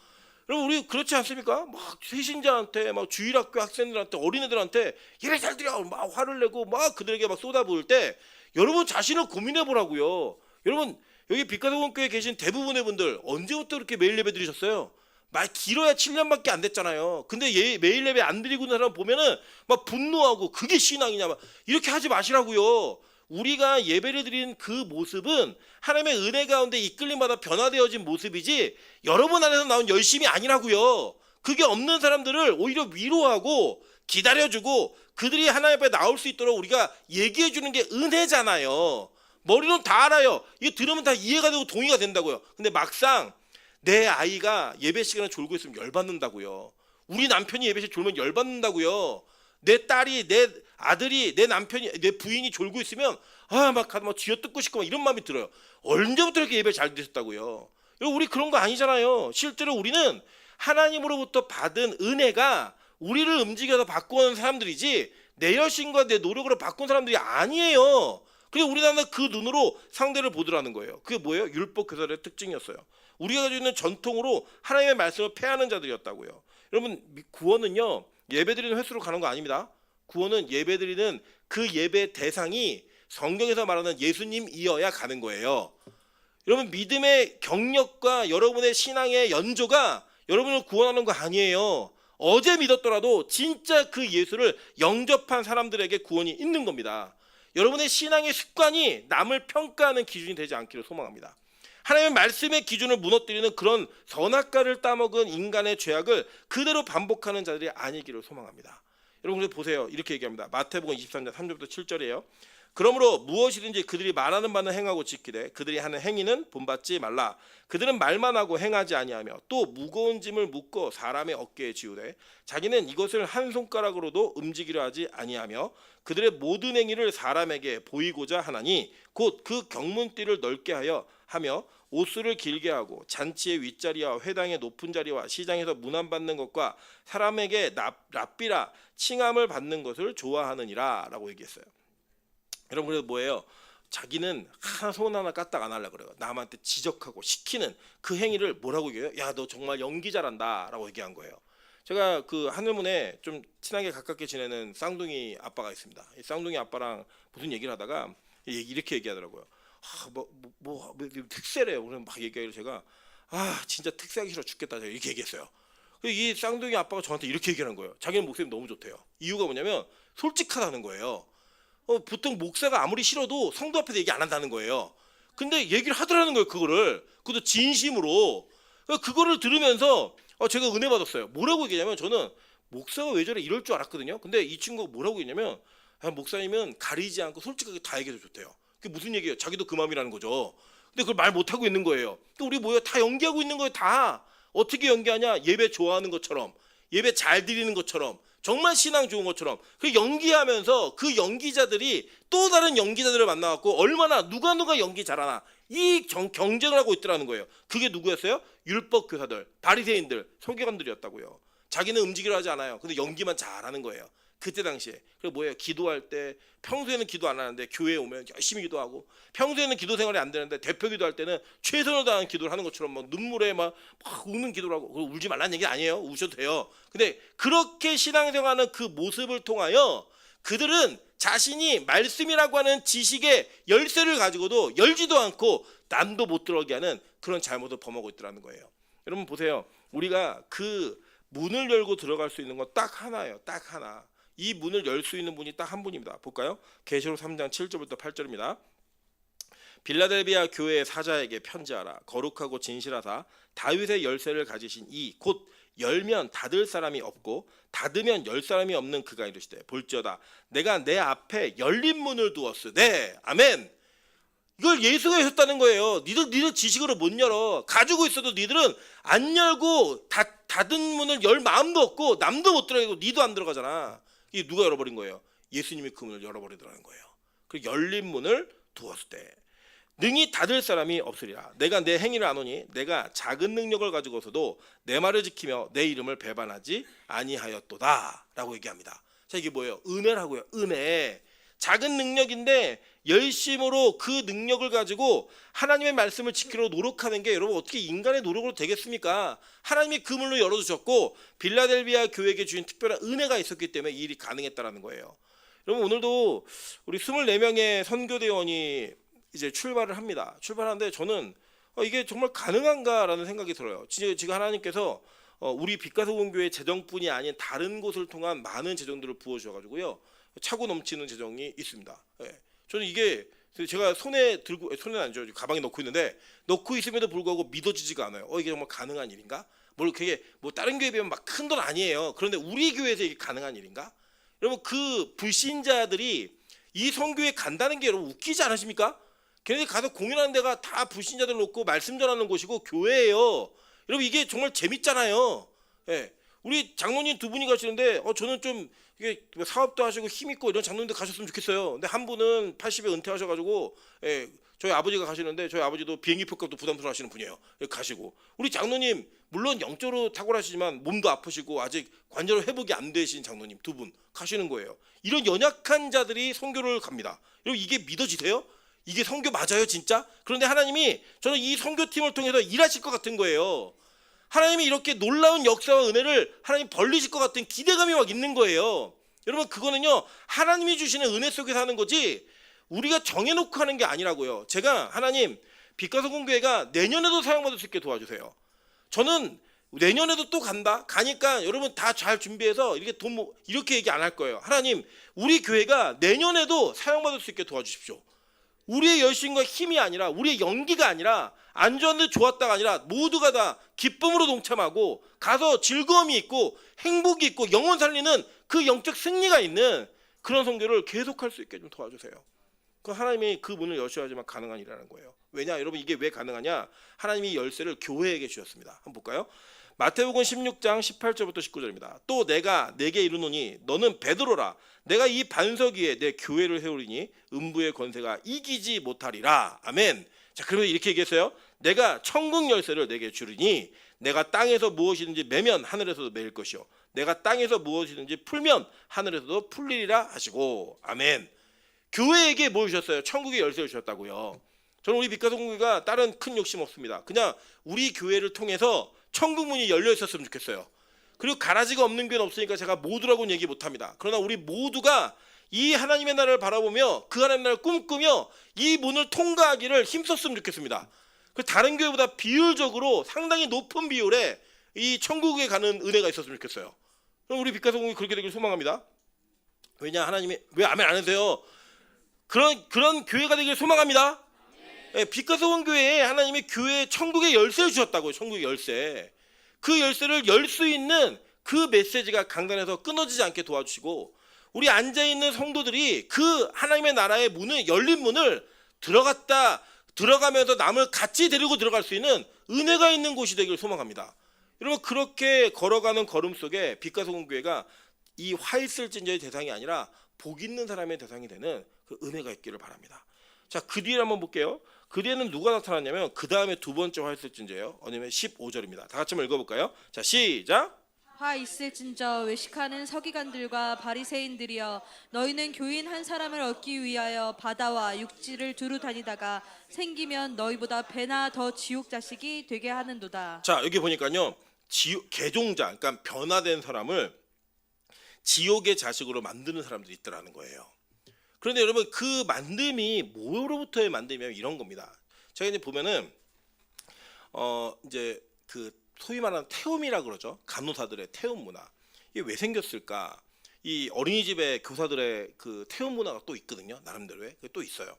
여러분 우리 그렇지 않습니까? 막 세신자한테 막 주일학교 학생들한테 어린애들한테 예배 잘 드려 막 화를 내고 막 그들에게 막 쏟아부을 때 여러분 자신을 고민해 보라고요. 여러분 여기 빛가도원교회에 계신 대부분의 분들 언제부터 그렇게 매일 예배 드리셨어요? 말 길어야 7년밖에 안 됐잖아요. 근데 매일 예배 안 드리고 있는 사람 보면은 막 분노하고 그게 신앙이냐 막 이렇게 하지 마시라고요. 우리가 예배를 드리는 그 모습은 하나님의 은혜 가운데 이끌림받아 변화되어진 모습이지 여러분 안에서 나온 열심이 아니라고요. 그게 없는 사람들을 오히려 위로하고 기다려주고 그들이 하나님 앞에 나올 수 있도록 우리가 얘기해 주는 게 은혜잖아요. 머리로는 다 알아요. 이거 들으면 다 이해가 되고 동의가 된다고요. 근데 막상 내 아이가 예배 시간에 졸고 있으면 열받는다고요. 우리 남편이 예배 시간에 졸면 열받는다고요. 내 딸이, 내 아들이, 내 남편이, 내 부인이 졸고 있으면 막 쥐어뜯고 싶고 막 이런 마음이 들어요. 언제부터 이렇게 예배 잘 드셨다고요. 여러분 우리 그런 거 아니잖아요. 실제로 우리는 하나님으로부터 받은 은혜가 우리를 움직여서 바꾸는 사람들이지 내 열심과 내 노력으로 바꾼 사람들이 아니에요. 그래서 우리나라는 그 눈으로 상대를 보더라는 거예요. 그게 뭐예요? 율법 교사들의 특징이었어요. 우리가 가지고 있는 전통으로 하나님의 말씀을 폐하는 자들이었다고요. 여러분 구원은요 예배드리는 횟수로 가는 거 아닙니다. 구원은 예배드리는 그 예배 대상이 성경에서 말하는 예수님이어야 가는 거예요. 여러분 믿음의 경력과 여러분의 신앙의 연조가 여러분을 구원하는 거 아니에요. 어제 믿었더라도 진짜 그 예수를 영접한 사람들에게 구원이 있는 겁니다. 여러분의 신앙의 습관이 남을 평가하는 기준이 되지 않기를 소망합니다. 하나님의 말씀의 기준을 무너뜨리는 그런 선악과를 따먹은 인간의 죄악을 그대로 반복하는 자들이 아니기를 소망합니다. 여러분 그래서 보세요. 이렇게 얘기합니다. 마태복음 23장 3절부터 7절이에요. 그러므로 무엇이든지 그들이 말하는 바는 행하고 지키되 그들이 하는 행위는 본받지 말라. 그들은 말만 하고 행하지 아니하며 또 무거운 짐을 묶어 사람의 어깨에 지우되 자기는 이것을 한 손가락으로도 움직이려 하지 아니하며 그들의 모든 행위를 사람에게 보이고자 하나니 곧 그 경문띠를 넓게 하며 옷수를 길게 하고 잔치의 윗자리와 회당의 높은 자리와 시장에서 문안받는 것과 사람에게 랍비라 칭함을 받는 것을 좋아하느니라 라고 얘기했어요. 여러분 그래서 뭐예요? 자기는 손 하나 까딱 안 하려고 그래요. 남한테 지적하고 시키는 그 행위를 뭐라고 얘기해요? 야 너 정말 연기 잘한다 라고 얘기한 거예요. 제가 그 하늘문에 좀 친하게 가깝게 지내는 쌍둥이 아빠가 있습니다. 이 쌍둥이 아빠랑 무슨 얘기를 하다가 이렇게 얘기하더라고요. 특세래요. 그래서 막 얘기하기를 제가 진짜 특세하기 싫어 죽겠다 제가 이렇게 얘기했어요. 이 쌍둥이 아빠가 저한테 이렇게 얘기하는 거예요. 자기는 목사님 너무 좋대요. 이유가 뭐냐면 솔직하다는 거예요. 보통 목사가 아무리 싫어도 성도 앞에서 얘기 안 한다는 거예요. 근데 얘기를 하더라는 거예요. 그것도 진심으로. 그거를 들으면서 제가 은혜 받았어요. 뭐라고 얘기냐면 저는 목사가 왜 저래 이럴 줄 알았거든요. 근데 이 친구가 뭐라고 얘기냐면 목사님은 가리지 않고 솔직하게 다 얘기해서 좋대요. 그게 무슨 얘기예요? 자기도 그 마음이라는 거죠. 근데 그걸 말 못하고 있는 거예요. 우리 뭐예요? 다 연기하고 있는 거예요. 다. 어떻게 연기하냐? 예배 좋아하는 것처럼, 예배 잘 드리는 것처럼, 정말 신앙 좋은 것처럼 그 연기하면서 그 연기자들이 또 다른 연기자들을 만나갖고 얼마나 누가 연기 잘하나 이 경쟁을 하고 있더라는 거예요. 그게 누구였어요? 율법 교사들, 바리새인들, 서기관들이었다고요. 자기는 움직이려 하지 않아요. 근데 연기만 잘하는 거예요. 그때 당시에. 그리고 뭐예요? 기도할 때 평소에는 기도 안 하는데 교회에 오면 열심히 기도하고 평소에는 기도 생활이 안 되는데 대표 기도할 때는 최선을 다하는 기도를 하는 것처럼 막 눈물에 막 우는 기도를 하고 울지 말라는 얘기 아니에요. 우셔도 돼요. 근데 그렇게 신앙생활하는 그 모습을 통하여 그들은 자신이 말씀이라고 하는 지식의 열쇠를 가지고도 열지도 않고 남도 못 들어오게 하는 그런 잘못을 범하고 있더라는 거예요. 여러분 보세요. 우리가 그 문을 열고 들어갈 수 있는 건 딱 하나예요. 딱 하나. 이 문을 열 수 있는 분이 딱 한 분입니다. 볼까요? 계시록 3장 7절부터 8절입니다. 빌라델비아 교회의 사자에게 편지하라. 거룩하고 진실하사 다윗의 열쇠를 가지신 이 곧 열면 닫을 사람이 없고 닫으면 열 사람이 없는 그가 이르시되 볼지어다 내가 내 앞에 열린 문을 두었으되 아멘. 이걸 예수가 하셨다는 거예요. 니들 지식으로 못 열어. 가지고 있어도 니들은 안 열고 닫은 문을 열 마음도 없고 남도 못 들어가고 니도 안 들어가잖아. 이게 누가 열어버린 거예요? 예수님이 그 문을 열어버리더라는 거예요. 그 열린 문을 두었을 때 능히 닫을 사람이 없으리라. 내가 내 행위를 아노니 내가 작은 능력을 가지고서도 내 말을 지키며 내 이름을 배반하지 아니하였도다 라고 얘기합니다. 자 이게 뭐예요? 은혜라고요. 은혜. 작은 능력인데 열심으로 그 능력을 가지고 하나님의 말씀을 지키려 노력하는 게 여러분 어떻게 인간의 노력으로 되겠습니까? 하나님이 그 문을 열어주셨고 빌라델비아 교회에게 주신 특별한 은혜가 있었기 때문에 이 일이 가능했다는 거예요. 여러분 오늘도 우리 24명의 선교대원이 이제 출발을 합니다. 출발하는데 저는 이게 정말 가능한가라는 생각이 들어요. 지금 하나님께서 우리 빛가서공교회 재정뿐이 아닌 다른 곳을 통한 많은 재정들을 부어주셔가지고요 차고 넘치는 재정이 있습니다. 예. 저는 이게 제가 손에 들고 손에는 아니죠 가방에 넣고 있는데 넣고 있음에도 불구하고 믿어지지가 않아요. 이게 정말 가능한 일인가? 뭘 그게 뭐 다른 교회에 비하면 막 큰 돈 아니에요. 그런데 우리 교회에서 이게 가능한 일인가? 여러분 그 불신자들이 이 선교에 간다는 게 여러분 웃기지 않으십니까? 걔네들 가서 공연하는 데가 다 불신자들 놓고 말씀 전하는 곳이고 교회예요. 여러분 이게 정말 재밌잖아요. 예. 우리 장로님 두 분이 가시는데 저는 좀 이게 사업도 하시고 힘 있고 이런 장로님들 가셨으면 좋겠어요. 근데 한 분은 80에 은퇴하셔가지고 저희 아버지가 가시는데 저희 아버지도 비행기 표값도 부담스러워하시는 분이에요. 가시고 우리 장로님 물론 영적으로 탁월하시지만 몸도 아프시고 아직 관절 회복이 안 되신 장로님 두 분 가시는 거예요. 이런 연약한 자들이 선교를 갑니다. 여러분 이게 믿어지세요? 이게 선교 맞아요 진짜? 그런데 하나님이 저는 이 선교팀을 통해서 일하실 것 같은 거예요. 하나님이 이렇게 놀라운 역사와 은혜를 하나님 벌리실 것 같은 기대감이 막 있는 거예요. 여러분 그거는요 하나님이 주시는 은혜 속에서 하는 거지 우리가 정해놓고 하는 게 아니라고요. 제가 하나님 빛가서공교회가 내년에도 사용받을 수 있게 도와주세요. 저는 내년에도 또 가니까 여러분 다 잘 준비해서 이렇게 이렇게 얘기 안 할 거예요. 하나님 우리 교회가 내년에도 사용받을 수 있게 도와주십시오. 우리의 열심과 힘이 아니라 우리의 연기가 아니라 안 좋았는데 좋았다가 아니라 모두가 다 기쁨으로 동참하고 가서 즐거움이 있고 행복이 있고 영혼 살리는 그 영적 승리가 있는 그런 선교를 계속할 수 있게 좀 도와주세요. 그 하나님이 그 문을 여셔야지만 가능한 일이라는 거예요. 왜냐 여러분 이게 왜 가능하냐? 하나님이 열쇠를 교회에게 주셨습니다. 한번 볼까요? 마태복음 16장 18절부터 19절입니다. 또 내가 네게 이르노니 너는 베드로라. 내가 이 반석 위에 내 교회를 세우리니 음부의 권세가 이기지 못하리라. 아멘. 자 그러면 이렇게 얘기했어요. 내가 천국 열쇠를 내게 주리니 내가 땅에서 무엇이든지 매면 하늘에서도 매일 것이요 내가 땅에서 무엇이든지 풀면 하늘에서도 풀리리라 하시고 아멘. 교회에게 뭐 주셨어요? 천국의 열쇠를 주셨다고요. 저는 우리 빛가서공교회가 다른 큰 욕심 없습니다. 그냥 우리 교회를 통해서 천국 문이 열려 있었으면 좋겠어요. 그리고 가라지가 없는 교회는 없으니까 제가 모두라고는 얘기 못합니다. 그러나 우리 모두가 이 하나님의 나라를 바라보며 그 하나님의 나라를 꿈꾸며 이 문을 통과하기를 힘썼으면 좋겠습니다. 그 다른 교회보다 비율적으로 상당히 높은 비율에 이 천국에 가는 은혜가 있었으면 좋겠어요. 그럼 우리 빛가서공교회 그렇게 되길 소망합니다. 왜냐 하나님이 왜 아멘 안 하세요? 그런 교회가 되길 소망합니다. 빛가서공교회에 하나님이 교회 천국의 열쇠를 주셨다고요. 천국의 열쇠. 그 열쇠를 열 수 있는 그 메시지가 강단에서 끊어지지 않게 도와주시고 우리 앉아있는 성도들이 그 하나님의 나라의 문을 열린 문을 들어가면서 남을 같이 데리고 들어갈 수 있는 은혜가 있는 곳이 되기를 소망합니다. 여러분 그렇게 걸어가는 걸음 속에 빛가서공교회가 이 화 있을진저의 대상이 아니라 복 있는 사람의 대상이 되는 그 은혜가 있기를 바랍니다. 자, 그 뒤에 한번 볼게요. 그 뒤에는 누가 나타났냐면 그 다음에 두 번째 화 있을진저예요. 어디면 15절입니다. 다 같이 한번 읽어볼까요? 자, 시작. 화 있을진저 외식하는 서기관들과 바리새인들이여 너희는 교인 한 사람을 얻기 위하여 바다와 육지를 두루 다니다가 생기면 너희보다 배나 더 지옥 자식이 되게 하는도다. 자 여기 보니까요 개종자 그러니까 변화된 사람을 지옥의 자식으로 만드는 사람들이 있더라는 거예요. 그런데 여러분 그 만듦이 뭐로부터의 만듦이냐면 이런 겁니다. 제가 이제 보면은 이제 그 소위 말하는 태움이라 그러죠. 간호사들의 태움 문화. 이게 왜 생겼을까? 이 어린이집에 교사들의 그 태움 문화가 또 있거든요. 나름대로의 또 있어요.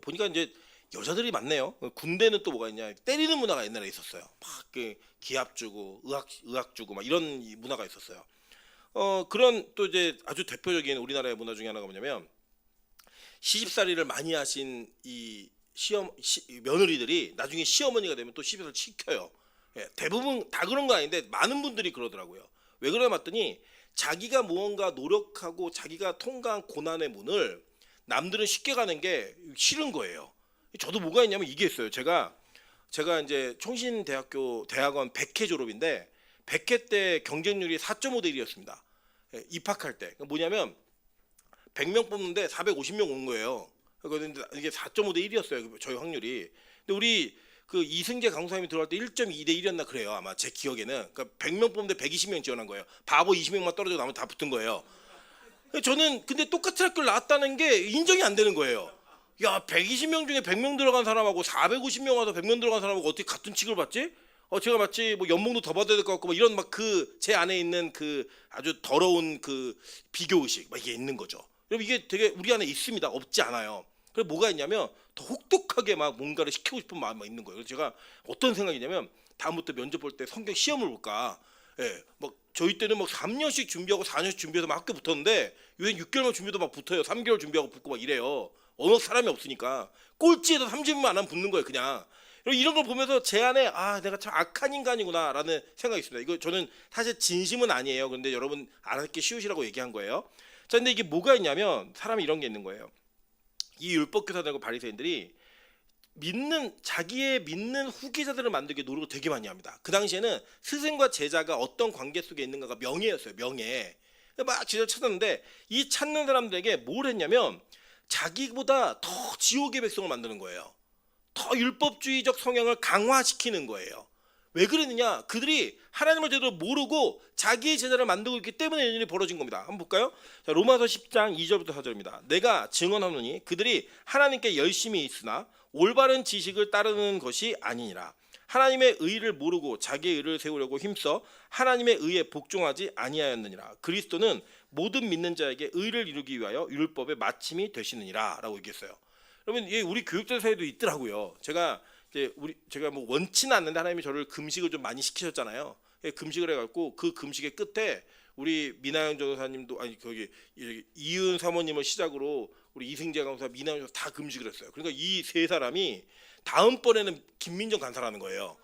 보니까 이제 여자들이 많네요. 군대는 또 뭐가 있냐? 때리는 문화가 옛날에 있었어요. 막 기합 주고 의학 주고 막 이런 문화가 있었어요. 그런 또 이제 아주 대표적인 우리나라의 문화 중에 하나가 뭐냐면 시집살이를 많이 하신 이 며느리들이 나중에 시어머니가 되면 또 시집을 시켜요. 예, 대부분 다 그런 건 아닌데 많은 분들이 그러더라고요. 왜 그러나 봤더니 자기가 무언가 노력하고 자기가 통과한 고난의 문을 남들은 쉽게 가는 게 싫은 거예요. 저도 뭐가 있냐면 이게 있어요. 제가 이제 총신대학교 대학원 100회 졸업인데 100회 때 경쟁률이 4.5대 1이었습니다. 예, 입학할 때. 뭐냐면 100명 뽑는데 450명 온 거예요. 그런데 이게 4.5대 1이었어요. 저희 확률이. 근데 우리 그 이승재 강사님이 들어갈 때 1.2대 1이었나 그래요. 아마 제 기억에는. 그러니까 100명 뽑는데 120명 지원한 거예요. 바보 20명만 떨어지고 나머지 다 붙은 거예요. 저는 근데 똑같은 학교를 나왔다는 게 인정이 안 되는 거예요. 야, 120명 중에 100명 들어간 사람하고 450명 와서 100명 들어간 사람하고 어떻게 같은 취급을 받지? 제가 마치 뭐 연봉도 더 받아야 될 것 같고 막 이런 막 그 제 안에 있는 그 아주 더러운 그 비교 의식 막 이게 있는 거죠. 여러분 이게 되게 우리 안에 있습니다. 없지 않아요. 그래서 뭐가 있냐면 더 혹독하게 막 뭔가를 시키고 싶은 마음이 막 있는 거예요. 그래서 제가 어떤 생각이냐면 다음부터 면접 볼 때 성경 시험을 볼까. 예, 막 저희 때는 막 3년씩 준비하고 4년씩 준비해서 막 학교 붙었는데 요새 6개월만 준비도 막 붙어요. 3개월 준비하고 붙고 막 이래요. 어느 사람이 없으니까 꼴찌에도 30분 안 하면 붙는 거예요, 그냥. 이런 걸 보면서 제 안에 내가 참 악한 인간이구나라는 생각이 있습니다. 이거 저는 사실 진심은 아니에요. 그런데 여러분 알아듣기 쉬우시라고 얘기한 거예요. 자, 근데 이게 뭐가 있냐면 사람이 이런 게 있는 거예요. 이 율법 교사들과 바리새인들이 자기의 믿는 후계자들을 만들기 노력을 되게 많이 합니다. 그 당시에는 스승과 제자가 어떤 관계 속에 있는가가 명예였어요. 명예. 막 제자를 찾았는데 이 찾는 사람들에게 뭘 했냐면 자기보다 더 지옥의 백성을 만드는 거예요. 더 율법주의적 성향을 강화시키는 거예요. 왜 그러느냐? 그들이 하나님을 제대로 모르고 자기의 제자를 만들고 있기 때문에 이런 일이 벌어진 겁니다. 한번 볼까요? 자, 로마서 10장 2절부터 4절입니다. 내가 증언하노니 그들이 하나님께 열심히 있으나 올바른 지식을 따르는 것이 아니니라. 하나님의 의를 모르고 자기의 의를 세우려고 힘써 하나님의 의에 복종하지 아니하였느니라. 그리스도는 모든 믿는 자에게 의를 이루기 위하여 율법의 마침이 되시느니라 라고 얘기했어요. 여러분 이게 우리 교육자 사이에도 있더라고요. 제가 뭐 원치는 않는데 하나님이 저를 금식을 좀 많이 시키셨잖아요. 금식을 해갖고 그 금식의 끝에 우리 민하영 전도사님도 거기 이은 사모님을 시작으로 우리 이승재 강사, 민하영 전도사 다 금식을 했어요. 그러니까 이 세 사람이 다음번에는 김민정 간사라는 거예요.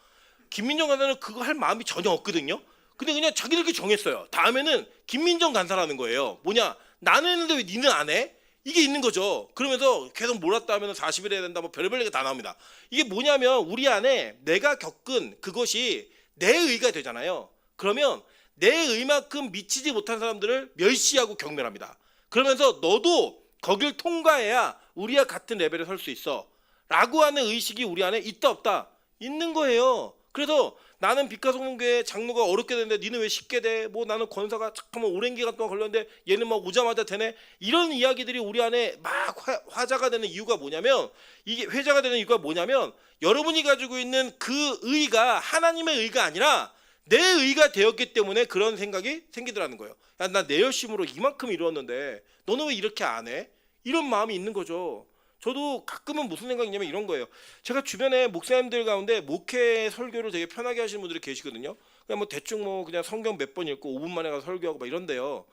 김민정 간사는 그거 할 마음이 전혀 없거든요. 근데 그냥 자기들끼리 정했어요. 다음에는 김민정 간사라는 거예요. 뭐냐? 나는 했는데 왜 니는 안 해? 이게 있는 거죠. 그러면서 계속 몰았다 하면 40일 해야 된다 뭐 별별 얘기 다 나옵니다. 이게 뭐냐면 우리 안에 내가 겪은 그것이 내 의가 되잖아요. 그러면 내 의만큼 미치지 못한 사람들을 멸시하고 경멸합니다. 그러면서 너도 거길 통과해야 우리와 같은 레벨에 설 수 있어 라고 하는 의식이 우리 안에 있다 없다? 있는 거예요. 그래서 나는 빛가성문교회 장로가 어렵게 되는데 니는 왜 쉽게 돼? 뭐 나는 권사가 잠깐만 오랜 기간 동안 걸렸는데 얘는 막 오자마자 되네? 이런 이야기들이 우리 안에 막 화자가 되는 이유가 뭐냐면 이게 회자가 되는 이유가 뭐냐면 여러분이 가지고 있는 그 의가 하나님의 의가 아니라 내 의가 되었기 때문에 그런 생각이 생기더라는 거예요. 야, 나 내 열심으로 이만큼 이루었는데 너는 왜 이렇게 안 해? 이런 마음이 있는 거죠. 저도 가끔은 무슨 생각이냐면 이런 거예요. 제가 주변에 목사님들 가운데 목회 설교를 되게 편하게 하시는 분들이 계시거든요. 그냥 뭐 대충 뭐 그냥 성경 몇 번 읽고 5분 만에 가서 설교하고 막 이런데요.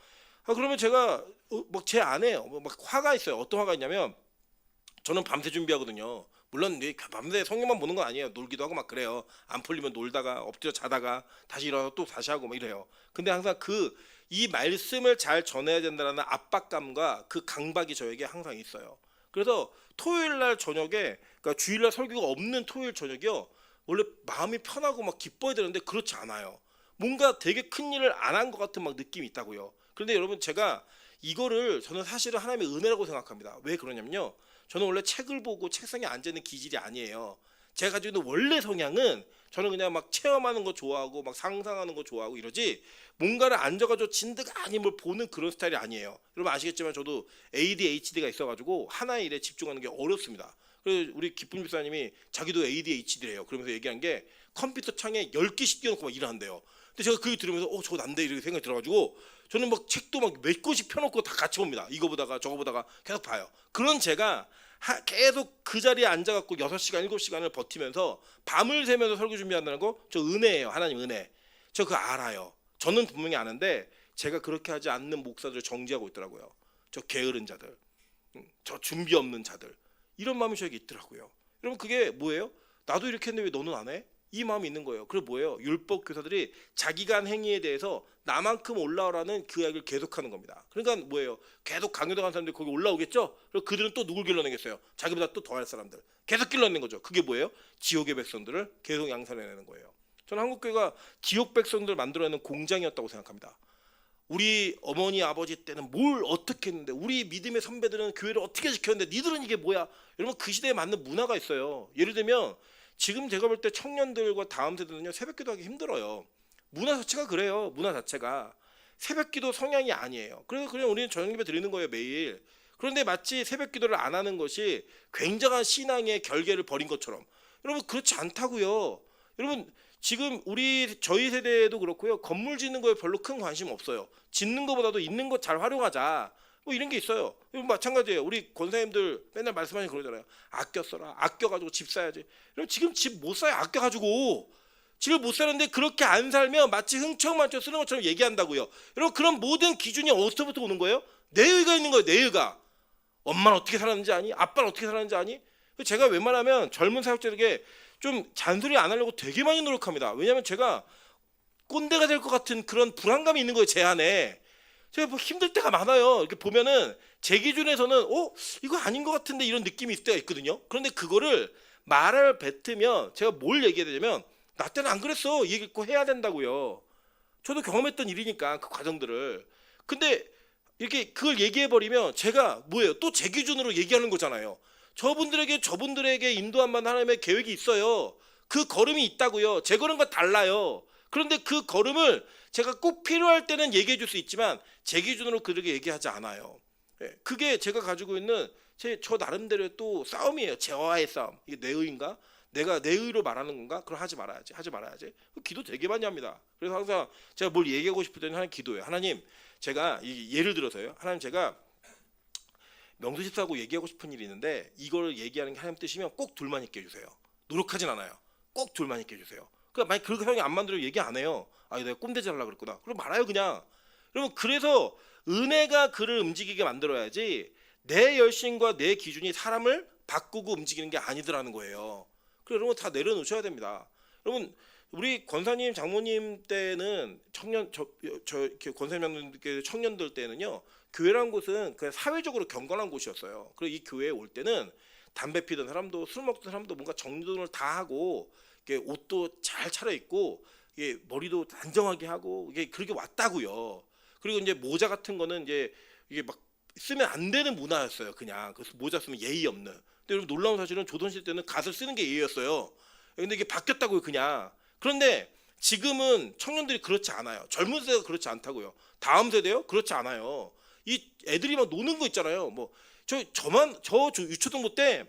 그러면 제가 막 제 안에 막 화가 있어요. 어떤 화가 있냐면 저는 밤새 준비하거든요. 물론 밤새 성경만 보는 건 아니에요. 놀기도 하고 막 그래요. 안 풀리면 놀다가 엎드려 자다가 다시 일어나서 또 다시 하고 막 이래요. 근데 항상 이 말씀을 잘 전해야 된다는 압박감과 그 강박이 저에게 항상 있어요. 그래서 토요일 날 저녁에 그러니까 주일날 설교가 없는 토요일 저녁이요. 원래 마음이 편하고 막 기뻐야 되는데 그렇지 않아요. 뭔가 되게 큰 일을 안 한 것 같은 막 느낌이 있다고요. 그런데 여러분 제가 이거를 저는 사실은 하나님의 은혜라고 생각합니다. 왜 그러냐면요. 저는 원래 책을 보고 책상에 앉아 있는 기질이 아니에요. 제가 가지고 있는 원래 성향은 저는 그냥 막 체험하는 거 좋아하고 막 상상하는 거 좋아하고 이러지 뭔가를 앉아가지고 진드가 뭘 보는 그런 스타일이 아니에요. 여러분 아시겠지만 저도 ADHD가 있어가지고 하나의 일에 집중하는 게 어렵습니다. 그래서 우리 기쁨 집사님이 자기도 ADHD래요. 그러면서 얘기한 게 컴퓨터 창에 10개씩 띄워놓고 막 일한대요. 근데 제가 그거 들으면서 저거 난데 이렇게 생각이 들어가지고 저는 막 책도 막 몇 권씩 펴놓고 다 같이 봅니다. 이거 보다가 저거 보다가 계속 봐요. 그런 제가 계속 그 자리에 앉아갖고 6시간 7시간을 버티면서 밤을 새면서 설교 준비한다는 거 저 은혜예요. 하나님 은혜. 저 그거 알아요. 저는 분명히 아는데 제가 그렇게 하지 않는 목사들을 정지하고 있더라고요. 저 게으른 자들, 저 준비 없는 자들 이런 마음이 저에게 있더라고요. 여러분 그게 뭐예요? 나도 이렇게 했는데 왜 너는 안 해? 이 마음이 있는 거예요. 그리고 뭐예요? 율법 교사들이 자기가 한 행위에 대해서 나만큼 올라오라는 그 이야기를 계속하는 겁니다. 그러니까 뭐예요? 계속 강요도 간 사람들이 거기 올라오겠죠? 그리고 그들은 또 누굴 길러내겠어요? 자기보다 또 더할 사람들 계속 길러내는 거죠. 그게 뭐예요? 지옥의 백성들을 계속 양산해내는 거예요. 저는 한국교회가 지옥 백성들을 만들어내는 공장이었다고 생각합니다. 우리 어머니 아버지 때는 뭘 어떻게 했는데 우리 믿음의 선배들은 교회를 어떻게 지켰는데 니들은 이게 뭐야? 여러분 그 시대에 맞는 문화가 있어요. 예를 들면 지금 제가 볼 때 청년들과 다음 세대는요 새벽기도 하기 힘들어요. 문화 자체가 그래요. 문화 자체가 새벽기도 성향이 아니에요. 그래서 그냥 우리는 저녁예배 드리는 거예요 매일. 그런데 마치 새벽기도를 안 하는 것이 굉장한 신앙의 결계를 벌인 것처럼 여러분 그렇지 않다고요. 여러분 지금 저희 세대도 그렇고요. 건물 짓는 거에 별로 큰 관심 없어요. 짓는 거보다도 있는 거 잘 활용하자. 뭐 이런 게 있어요. 마찬가지예요. 우리 권사님들 맨날 말씀하시는 그러잖아요. 아껴 써라. 아껴가지고 집 사야지. 여러분 지금 집 못 사요. 아껴가지고. 집을 못 사는데 그렇게 안 살면 마치 흥청망청 쓰는 것처럼 얘기한다고요. 여러분 그런 모든 기준이 어디서부터 오는 거예요? 내의가 있는 거예요. 내의가. 엄마는 어떻게 살았는지 아니? 아빠는 어떻게 살았는지 아니? 제가 웬만하면 젊은 사역자에게 좀 잔소리 안 하려고 되게 많이 노력합니다. 왜냐하면 제가 꼰대가 될 것 같은 그런 불안감이 있는 거예요. 제 안에. 제가 뭐 힘들 때가 많아요. 이렇게 보면은 제 기준에서는 이거 아닌 것 같은데 이런 느낌이 있을 때가 있거든요. 그런데 그거를 말을 뱉으면 제가 뭘 얘기해야 되냐면 나 때는 안 그랬어. 이 얘기 꼭 해야 된다고요. 저도 경험했던 일이니까 그 과정들을. 근데 이렇게 그걸 얘기해버리면 제가 뭐예요? 또 제 기준으로 얘기하는 거잖아요. 저분들에게 인도한만 하나님의 계획이 있어요. 그 걸음이 있다고요. 제 걸음과 달라요. 그런데 그 걸음을 제가 꼭 필요할 때는 얘기해 줄 수 있지만 제 기준으로 그렇게 얘기하지 않아요. 그게 제가 가지고 있는 저 나름대로의 또 싸움이에요. 저와의 싸움. 이게 내 의인가? 내가 내 의로 말하는 건가? 그럼 하지 말아야지. 기도 되게 많이 합니다. 그래서 항상 제가 뭘 얘기하고 싶을 때는 하나님 기도해요. 하나님 제가 예를 들어서요. 하나님 제가 명수 집사하고 얘기하고 싶은 일이 있는데 이걸 얘기하는 게 하나님 뜻이면 꼭 둘만 있게 해주세요. 노력하진 않아요. 꼭 둘만 있게 해주세요. 그러니까 만약 그렇게 형이 안 만들어 얘기 안 해요. 아 내가 꼰대질 하려고 그랬구나. 그럼 말아요 그냥. 여러분 그래서 은혜가 그를 움직이게 만들어야지 내 열심과 내 기준이 사람을 바꾸고 움직이는 게 아니더라는 거예요. 그래서 여러분 다 내려놓으셔야 됩니다. 여러분 우리 권사님 장모님 때는 권사님 장모님께 청년들 때는요. 교회라는 곳은 그냥 사회적으로 경건한 곳이었어요. 그리고 이 교회에 올 때는 담배 피던 사람도 술 먹던 사람도 뭔가 정돈을 다 하고 옷도 잘 차려입고 머리도 단정하게 하고 이게 그렇게 왔다고요. 그리고 이제 모자 같은 거는 이게 막 쓰면 안 되는 문화였어요. 그냥 그래서 모자 쓰면 예의 없는. 근데 여러분 놀라운 사실은 조선시대 때는 갓을 쓰는 게 예의였어요. 근데 이게 바뀌었다고요. 그냥. 그런데 지금은 청년들이 그렇지 않아요. 젊은 세대가 그렇지 않다고요. 다음 세대요? 그렇지 않아요. 이 애들이 막 노는 거 있잖아요. 뭐 저 유초등부 때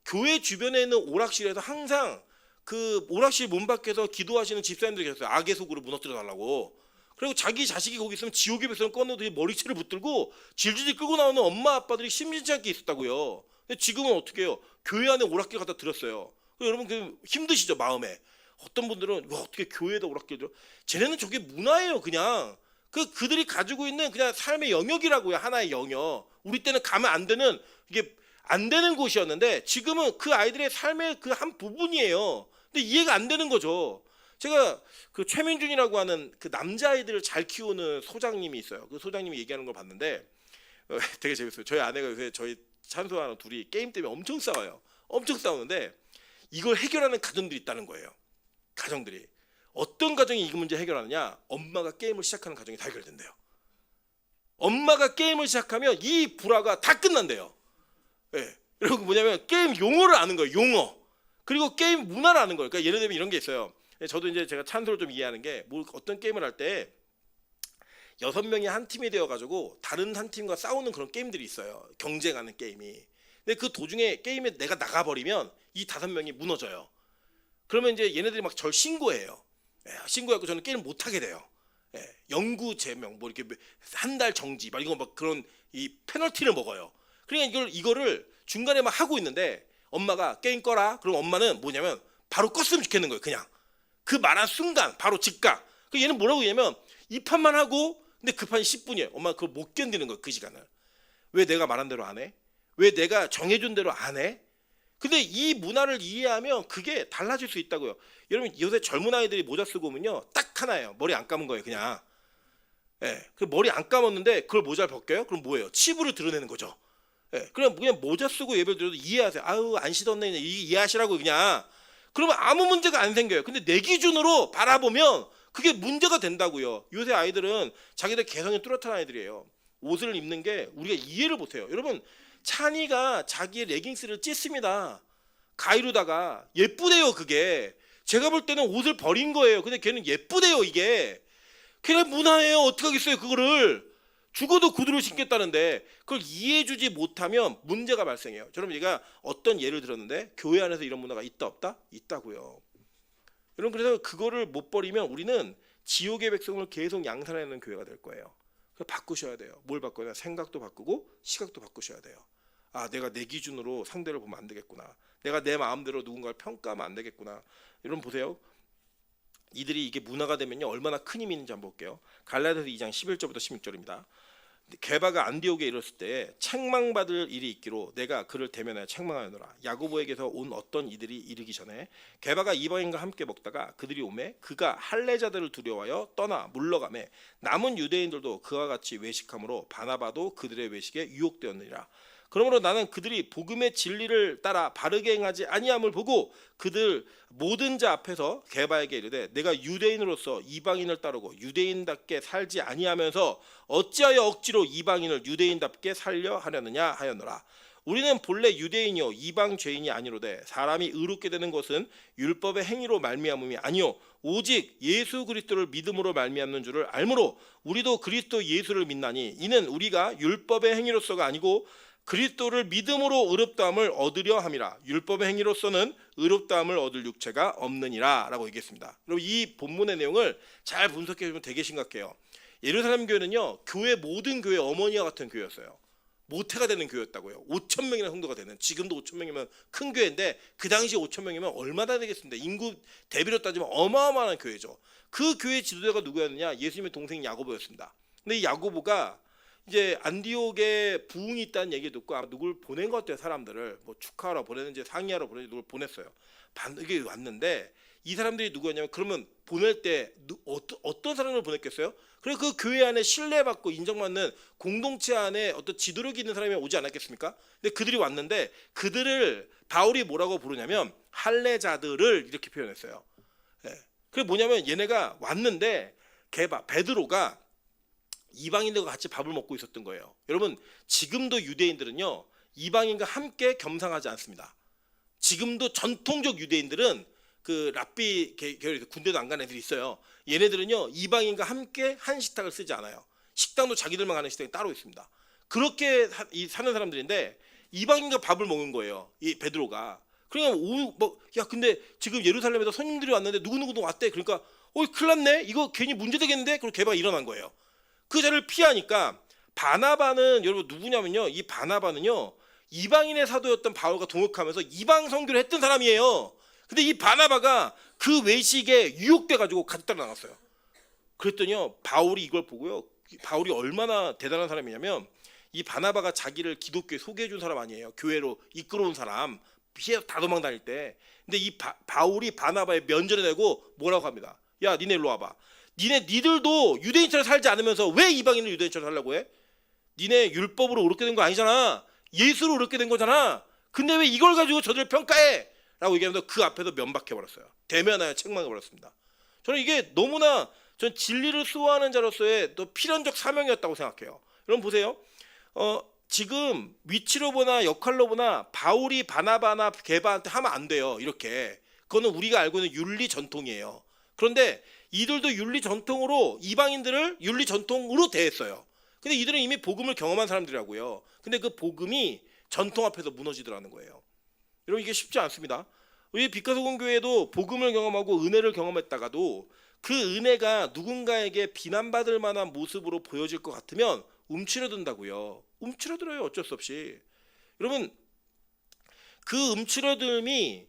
교회 주변에 있는 오락실에서 항상 그 오락실 문 밖에서 기도하시는 집사님들이 계셨어요. 악의 속으로 무너뜨려 달라고. 그리고 자기 자식이 거기 있으면 지옥의 배선을 꺼내더니 머리채를 붙들고 질질 끌고 나오는 엄마 아빠들이 심심치 않게 있었다고요. 근데 지금은 어떻게 해요? 교회 안에 오락길 갖다 들었어요. 여러분 그 힘드시죠 마음에. 어떤 분들은 어떻게 교회에다 오락길 들어? 쟤네는 저게 문화예요 그냥. 그들이 가지고 있는 그냥 삶의 영역이라고요. 하나의 영역. 우리 때는 가면 안 되는 이게 안 되는 곳이었는데 지금은 그 아이들의 삶의 그 한 부분이에요. 근데 이해가 안 되는 거죠. 제가 그 최민준이라고 하는 그 남자아이들을 잘 키우는 소장님이 있어요. 그 소장님이 얘기하는 걸 봤는데 되게 재밌어요. 저희 아내가 요새 저희 찬수하는 둘이 게임 때문에 엄청 싸워요. 엄청 싸우는데 이걸 해결하는 가정들이 있다는 거예요. 가정들이. 어떤 가정이 이 문제 해결하느냐? 엄마가 게임을 시작하는 가정이 다 해결된대요. 엄마가 게임을 시작하면 이 불화가 다 끝난대요. 그리고 뭐냐면 게임 용어를 아는 거예요. 용어. 그리고 게임 문화를 아는 거예요. 그러니까 예를 들면 이런 게 있어요. 저도 이제 제가 찬소를 좀 이해하는 게 어떤 게임을 할 때 6명이 한 팀이 되어가지고 다른 한 팀과 싸우는 그런 게임들이 있어요. 경쟁하는 게임이. 근데 그 도중에 게임에 내가 나가버리면 이 5명이 무너져요. 그러면 이제 얘네들이 막 절 신고해요. 신고해갖고 저는 게임 못 하게 돼요. 영구 제명, 뭐 이렇게 한 달 정지, 막 이거 막 그런 이 페널티를 먹어요. 그러니까 이거를 중간에 막 하고 있는데 엄마가 게임 꺼라. 그럼 엄마는 뭐냐면 바로 껐으면 좋겠는 거예요. 그냥 그 말한 순간 바로 즉각. 그 얘는 뭐라고 얘기하면 이 판만 하고 근데 그 판이 10분이에요. 엄마가 그걸 못 견디는 거예요. 그 시간을. 왜 내가 말한 대로 안 해? 왜 내가 정해준 대로 안 해? 근데 이 문화를 이해하면 그게 달라질 수 있다고요. 여러분 요새 젊은 아이들이 모자 쓰고 오면요 딱 하나예요. 머리 안 감은 거예요. 그냥. 그 머리 안 감았는데 그걸 모자를 벗겨요? 그럼 뭐예요? 치부를 드러내는 거죠. 그냥 모자 쓰고 예배를 드려도 이해하세요. 아유 안 씻었네 이해하시라고 그냥. 그러면 아무 문제가 안 생겨요. 근데 내 기준으로 바라보면 그게 문제가 된다고요. 요새 아이들은 자기들 개성이 뚜렷한 아이들이에요. 옷을 입는 게 우리가 이해를 못해요. 여러분 찬이가 자기의 레깅스를 찢습니다. 가위로다가 예쁘대요 그게. 제가 볼 때는 옷을 버린 거예요. 근데 걔는 예쁘대요 이게. 걔네 문화예요. 어떡하겠어요 그거를. 죽어도 구두를 신겠다는데 그걸 이해해주지 못하면 문제가 발생해요. 여러분 제가 어떤 예를 들었는데 교회 안에서 이런 문화가 있다 없다? 있다고요. 여러분 그래서 그거를 못 버리면 우리는 지옥의 백성을 계속 양산하는 교회가 될 거예요. 그래서 바꾸셔야 돼요. 뭘 바꿔야? 생각도 바꾸고 시각도 바꾸셔야 돼요. 아, 내가 내 기준으로 상대를 보면 안 되겠구나. 내가 내 마음대로 누군가를 평가하면 안 되겠구나. 여러분 보세요. 이들이 이게 문화가 되면요 얼마나 큰 힘이 있는지 한번 볼게요. 갈라디아서 2장 11절부터 16절입니다. 게바가 안디옥에 이르렀을 때 책망받을 일이 있기로 내가 그를 대면하여 책망하노라. 야고보에게서 온 어떤 이들이 이르기 전에 게바가 이방인과 함께 먹다가 그들이 오매 그가 할례자들을 두려워하여 떠나 물러가매 남은 유대인들도 그와 같이 외식함으로 바나바도 그들의 외식에 유혹되었느니라. 그러므로 나는 그들이 복음의 진리를 따라 바르게 행하지 아니함을 보고 그들 모든 자 앞에서 게바에게 이르되 내가 유대인으로서 이방인을 따르고 유대인답게 살지 아니하면서 어찌하여 억지로 이방인을 유대인답게 살려 하려느냐 하였노라. 우리는 본래 유대인이요 이방 죄인이 아니로되 사람이 의롭게 되는 것은 율법의 행위로 말미암음이 아니요 오직 예수 그리스도를 믿음으로 말미암는 줄을 알므로 우리도 그리스도 예수를 믿나니 이는 우리가 율법의 행위로서가 아니고 그리스도를 믿음으로 의롭다함을 얻으려 함이라. 율법의 행위로서는 의롭다함을 얻을 육체가 없느니라 라고 얘기했습니다. 그리고 이 본문의 내용을 잘 분석해 보면 되게 심각해요. 예루살렘 교회는요 교회 모든 교회 어머니와 같은 교회였어요. 모태가 되는 교회였다고요. 5천 명이나 성도가 되는. 지금도 5천 명이면 큰 교회인데 그 당시 5천 명이면 얼마나 되겠습니까? 인구 대비로 따지면 어마어마한 교회죠. 그 교회 지도자가 누구였느냐? 예수님의 동생 야고보였습니다. 근데 이 야고보가 이제 안디옥에 부흥이 있다는 얘기 듣고 누굴 보낸 것 같아요. 사람들을 뭐 축하하러 보내는지 상의하러 보내는지 누굴 보냈어요. 이게 왔는데 이 사람들이 누구였냐면 그러면 보낼 때 어떤 사람을 보냈겠어요? 그래서 그 교회 안에 신뢰받고 인정받는 공동체 안에 어떤 지도력이 있는 사람이 오지 않았겠습니까? 근데 그들이 왔는데 그들을 바울이 뭐라고 부르냐면 할례자들을 이렇게 표현했어요. 예. 그게 뭐냐면 얘네가 왔는데 베드로가 이방인들과 같이 밥을 먹고 있었던 거예요. 여러분 지금도 유대인들은요 이방인과 함께 겸상하지 않습니다. 지금도 전통적 유대인들은 그 랍비 계열에서 군대도 안 가는 애들이 있어요. 얘네들은요 이방인과 함께 한 식탁을 쓰지 않아요. 식당도 자기들만 가는 식당이 따로 있습니다. 그렇게 사는 사람들인데 이방인과 밥을 먹은 거예요. 이 베드로가. 그러니까 야 근데 지금 예루살렘에서 손님들이 왔는데 누구누구도 왔대. 그러니까 큰일 났네. 이거 괜히 문제되겠는데. 그리고 개바가 일어난 거예요. 그 자리를 피하니까 바나바는 여러분 누구냐면요. 이 바나바는요. 이방인의 사도였던 바울과 동역하면서 이방 선교를 했던 사람이에요. 근데 이 바나바가 그 외식에 유혹돼 가지고 같이 따라 나갔어요. 그랬더니요. 바울이 이걸 보고요. 바울이 얼마나 대단한 사람이냐면 이 바나바가 자기를 기독교에 소개해 준 사람 아니에요. 교회로 이끌어온 사람. 피해 다 도망 다닐 때. 근데 이 바울이 바나바의 면전에 대고 뭐라고 합니다. 야, 니네 일로 와봐. 니들도 유대인처럼 살지 않으면서 왜 이방인을 유대인처럼 살려고 해? 니네 율법으로 의롭게 된 거 아니잖아. 예수로 의롭게 된 거잖아. 근데 왜 이걸 가지고 저들을 평가해? 라고 얘기하면서 그 앞에서 면박해버렸어요. 대면하여 책망해버렸습니다. 저는 이게 너무나 전 진리를 수호하는 자로서의 또 필연적 사명이었다고 생각해요. 여러분 보세요. 지금 위치로 보나 역할로 보나 바울이 바나바나 게바한테 하면 안 돼요. 이렇게. 그거는 우리가 알고 있는 윤리 전통이에요. 그런데 이들도 윤리 전통으로 이방인들을 윤리 전통으로 대했어요. 근데 이들은 이미 복음을 경험한 사람들이라고요. 근데 그 복음이 전통 앞에서 무너지더라는 거예요. 여러분 이게 쉽지 않습니다. 우리 빛과소금 교회도 복음을 경험하고 은혜를 경험했다가도 그 은혜가 누군가에게 비난받을 만한 모습으로 보여질 것 같으면 움츠러든다고요. 움츠러들어요. 어쩔 수 없이. 여러분 그 움츠러듦이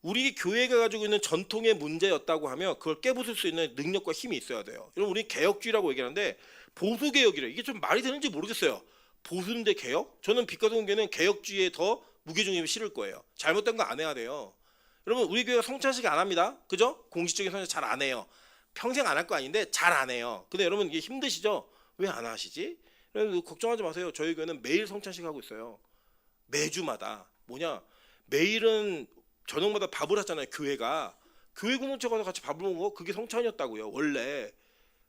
우리 교회가 가지고 있는 전통의 문제였다고 하면 그걸 깨부술 수 있는 능력과 힘이 있어야 돼요. 여러분 우리 개혁주의라고 얘기하는데 보수개혁이래. 이게 좀 말이 되는지 모르겠어요. 보수인데 개혁? 저는 빛과소금 교회는 개혁주의에 더 무게중심을 실을 거예요. 잘못된 거 안 해야 돼요. 여러분 우리 교회가 성찬식 안 합니다. 그죠? 공식적인 성찬식 잘 안 해요. 평생 안 할 거 아닌데 잘 안 해요. 근데 여러분 이게 힘드시죠? 왜 안 하시지? 여러분 걱정하지 마세요. 저희 교회는 매일 성찬식 하고 있어요. 매주마다. 뭐냐? 매일은 저녁마다 밥을 하잖아요. 교회가. 교회 공동체 가서 같이 밥을 먹은 거 그게 성찬이었다고요. 원래.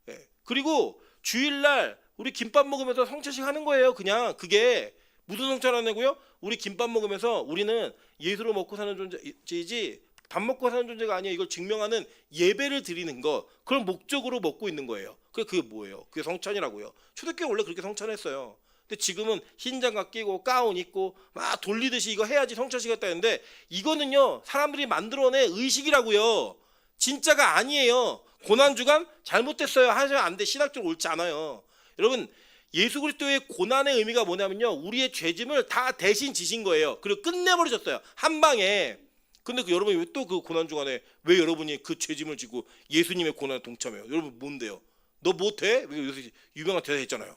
예. 그리고 주일날 우리 김밥 먹으면서 성찬식 하는 거예요. 그냥 그게 무슨 성찬하냐고요? 우리 김밥 먹으면서 우리는 예수로 먹고 사는 존재이지 밥 먹고 사는 존재가 아니에요. 이걸 증명하는 예배를 드리는 거. 그런 목적으로 먹고 있는 거예요. 그게 뭐예요? 그게 성찬이라고요. 초대교회 원래 그렇게 성찬했어요. 근데 지금은 흰 장갑 끼고 가운 입고 막 돌리듯이 이거 해야지 성찬식 했다 했는데 이거는요 사람들이 만들어낸 의식이라고요. 진짜가 아니에요. 고난주간 잘못됐어요. 하시면 안 돼. 신학적으로 옳지 않아요. 여러분 예수 그리스도의 고난의 의미가 뭐냐면요. 우리의 죄짐을 다 대신 지신 거예요. 그리고 끝내버리셨어요. 한 방에. 근데 여러분이 왜 또 그 고난주간에 왜 여러분이 그 죄짐을 지고 예수님의 고난에 동참해요? 여러분 뭔데요? 너 뭐 돼? 요새 유명한 대사 있잖아요.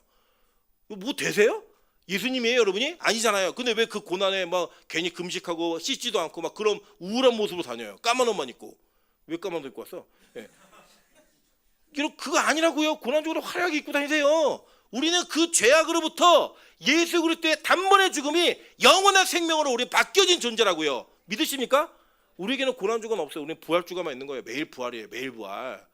뭐 되세요? 예수님이에요 여러분이? 아니잖아요. 근데 왜 그 고난에 막 괜히 금식하고 씻지도 않고 막 그런 우울한 모습으로 다녀요. 까만 옷만 입고. 왜 까만 옷 입고 왔어? 예. 그거 아니라고요. 고난주간에 화려하게 입고 다니세요. 우리는 그 죄악으로부터 예수 그리스도의 단번의 죽음이 영원한 생명으로 우리 바뀌어진 존재라고요. 믿으십니까? 우리에게는 고난주간 없어요. 우리는 부활주간만 있는 거예요. 매일 부활이에요. 매일 부활.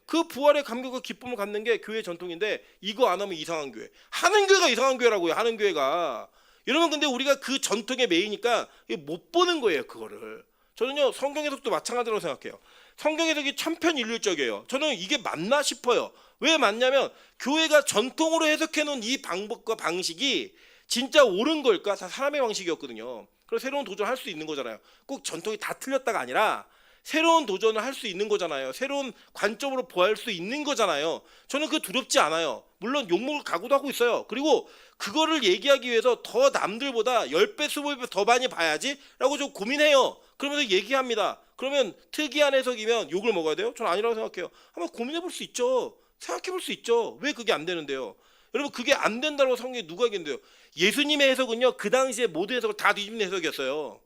그 부활의 감격과 기쁨을 갖는 게 교회 전통인데 이거 안 하면 이상한 교회. 하는 교회가 이상한 교회라고요. 하는 교회가. 여러분 근데 우리가 그 전통에 매이니까 못 보는 거예요. 그거를. 저는요 성경 해석도 마찬가지라고 생각해요. 성경 해석이 천편일률적이에요. 저는 이게 맞나 싶어요. 왜 맞냐면 교회가 전통으로 해석해 놓은 이 방법과 방식이 진짜 옳은 걸까? 다 사람의 방식이었거든요. 그래서 새로운 도전을 할 수 있는 거잖아요. 꼭 전통이 다 틀렸다가 아니라 새로운 도전을 할 수 있는 거잖아요. 새로운 관점으로 보할 수 있는 거잖아요. 저는 그거 두렵지 않아요. 물론 욕먹을 각오도 하고 있어요. 그리고 그거를 얘기하기 위해서 더 남들보다 10배, 20배 더 많이 봐야지 라고 좀 고민해요. 그러면서 얘기합니다. 그러면 특이한 해석이면 욕을 먹어야 돼요? 저는 아니라고 생각해요. 한번 고민해 볼 수 있죠. 생각해 볼 수 있죠. 왜 그게 안 되는데요? 여러분 그게 안 된다고 성경에 누가 얘기했는데요? 예수님의 해석은요 그 당시에 모든 해석을 다 뒤집는 해석이었어요.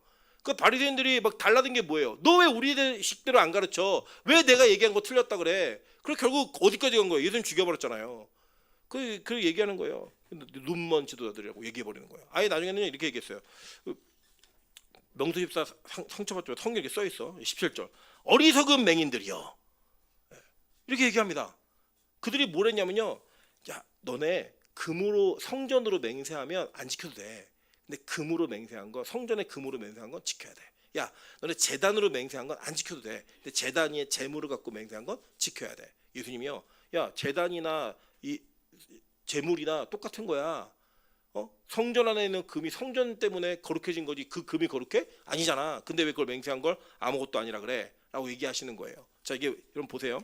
그 바리새인들이 막 달라든 게 뭐예요? 너 왜 우리 식대로 안 가르쳐? 왜 내가 얘기한 거 틀렸다 그래? 그래서 결국 어디까지 간 거예요? 예수님 죽여버렸잖아요. 그 얘기하는 거예요. 눈먼 지도자들이라고 얘기해버리는 거예요. 아예 나중에는 이렇게 얘기했어요. 명수 집사 상처받지만 성경에 이렇게 써 있어. 17절. 어리석은 맹인들이여. 이렇게 얘기합니다. 그들이 뭘 했냐면요. 야, 너네 금으로 성전으로 맹세하면 안 지켜도 돼. 근데 금으로 맹세한 거, 성전에 금으로 맹세한 건 지켜야 돼. 야, 너네 제단으로 맹세한 건 안 지켜도 돼. 근데 제단위에 재물을 갖고 맹세한 건 지켜야 돼. 예수님이요. 야, 제단이나 이 재물이나 똑같은 거야. 성전 안에 있는 금이 성전 때문에 거룩해진 거지 그 금이 거룩해? 아니잖아. 근데 왜 그걸 맹세한 걸 아무것도 아니라 그래? 라고 얘기하시는 거예요. 자, 이게 여러분 보세요.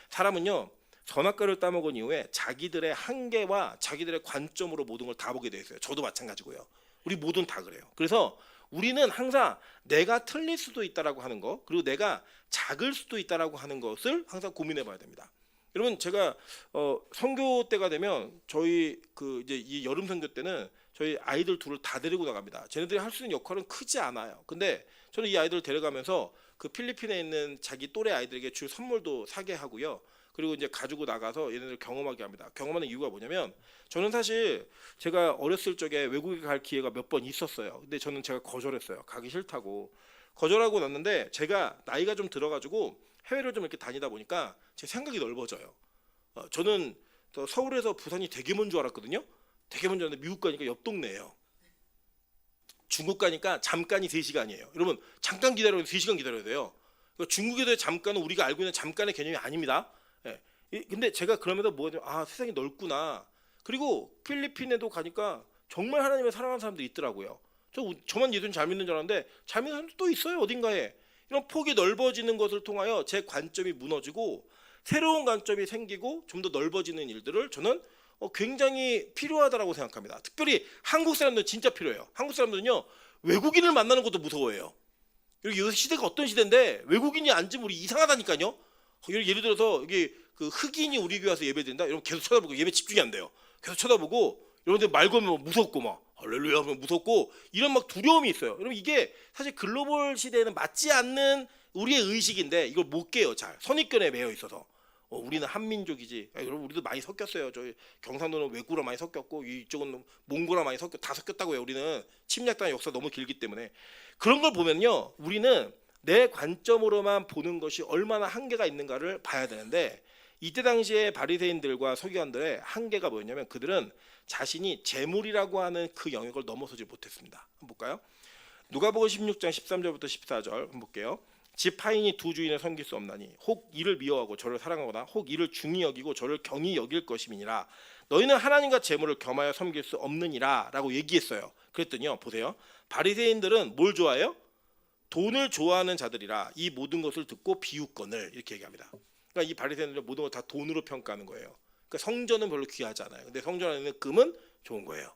사람은요. 선악과를 따먹은 이후에 자기들의 한계와 자기들의 관점으로 모든 걸 다 보게 돼 있어요. 저도 마찬가지고요. 우리 모두는 다 그래요. 그래서 우리는 항상 내가 틀릴 수도 있다라고 하는 거, 그리고 내가 작을 수도 있다라고 하는 것을 항상 고민해봐야 됩니다. 여러분 제가 선교 때가 되면 저희 이제 이 여름 선교 때는 저희 아이들 둘을 다 데리고 나갑니다. 쟤네들이 할 수 있는 역할은 크지 않아요. 근데 저는 이 아이들을 데려가면서 그 필리핀에 있는 자기 또래 아이들에게 줄 선물도 사게 하고요. 그리고 이제 가지고 나가서 얘네들 경험하게 합니다. 경험하는 이유가 뭐냐면 저는 사실 제가 어렸을 적에 외국에 갈 기회가 몇 번 있었어요. 근데 제가 거절했어요. 가기 싫다고. 거절하고 났는데 제가 나이가 좀 들어가지고 해외를 좀 이렇게 다니다 보니까 제 생각이 넓어져요. 저는 서울에서 부산이 되게 먼 줄 알았거든요. 되게 먼 줄 알았는데 미국 가니까 옆 동네예요. 중국 가니까 잠깐이 3시간이에요. 여러분 잠깐 기다려도 3시간 기다려야 돼요. 중국에서의 잠깐은 우리가 알고 있는 잠깐의 개념이 아닙니다. 예. 근데 제가 그러면서 세상이 넓구나. 그리고 필리핀에도 가니까 정말 하나님을 사랑하는 사람들이 있더라고요. 저만 예수님 잘 믿는 줄 알았는데 잘 믿는 사람도 또 있어요. 어딘가에. 이런 폭이 넓어지는 것을 통하여 제 관점이 무너지고 새로운 관점이 생기고 좀 더 넓어지는 일들을 저는 굉장히 필요하다라고 생각합니다. 특별히 한국 사람들은 진짜 필요해요. 한국 사람들은요 외국인을 만나는 것도 무서워해요. 여기 시대가 어떤 시대인데 외국인이 앉으면 우리 이상하다니까요. 예를 들어서 이게 그 흑인이 우리 교회 와서 예배드린다. 여러분 계속 쳐다보고 예배 집중이 안 돼요. 계속 쳐다보고 여러분들 말 걸면 무섭고 막 할렐루야 하면 무섭고 이런 막 두려움이 있어요. 여러분 이게 사실 글로벌 시대에는 맞지 않는 우리의 의식인데 이걸 못 깨요. 잘 선입견에 매여 있어서 우리는 한민족이지. 여러분 우리도 많이 섞였어요. 저희 경상도는 외구라 많이 섞였고 이쪽은 몽고라 많이 다 섞였다고요. 우리는 침략당의 역사 너무 길기 때문에 그런 걸 보면요 우리는 내 관점으로만 보는 것이 얼마나 한계가 있는가를 봐야 되는데 이때 당시에 바리새인들과 서기관들의 한계가 뭐였냐면 그들은 자신이 재물이라고 하는 그 영역을 넘어서지 못했습니다. 한번 볼까요? 누가복음 16장 13절부터 14절 한번 볼게요. 집 하인이 두 주인을 섬길 수 없나니 혹 이를 미워하고 저를 사랑하거나 혹 이를 중히 여기고 저를 경히 여길 것임이니라. 너희는 하나님과 재물을 겸하여 섬길 수 없느니라 라고 얘기했어요. 그랬더니요 보세요. 바리새인들은 뭘 좋아해요? 돈을 좋아하는 자들이라 이 모든 것을 듣고 비웃거늘 이렇게 얘기합니다. 그러니까 이 바리새인들은 모든 걸 다 돈으로 평가하는 거예요. 그러니까 성전은 별로 귀하지 않아요. 근데 성전 안에 있는 금은 좋은 거예요.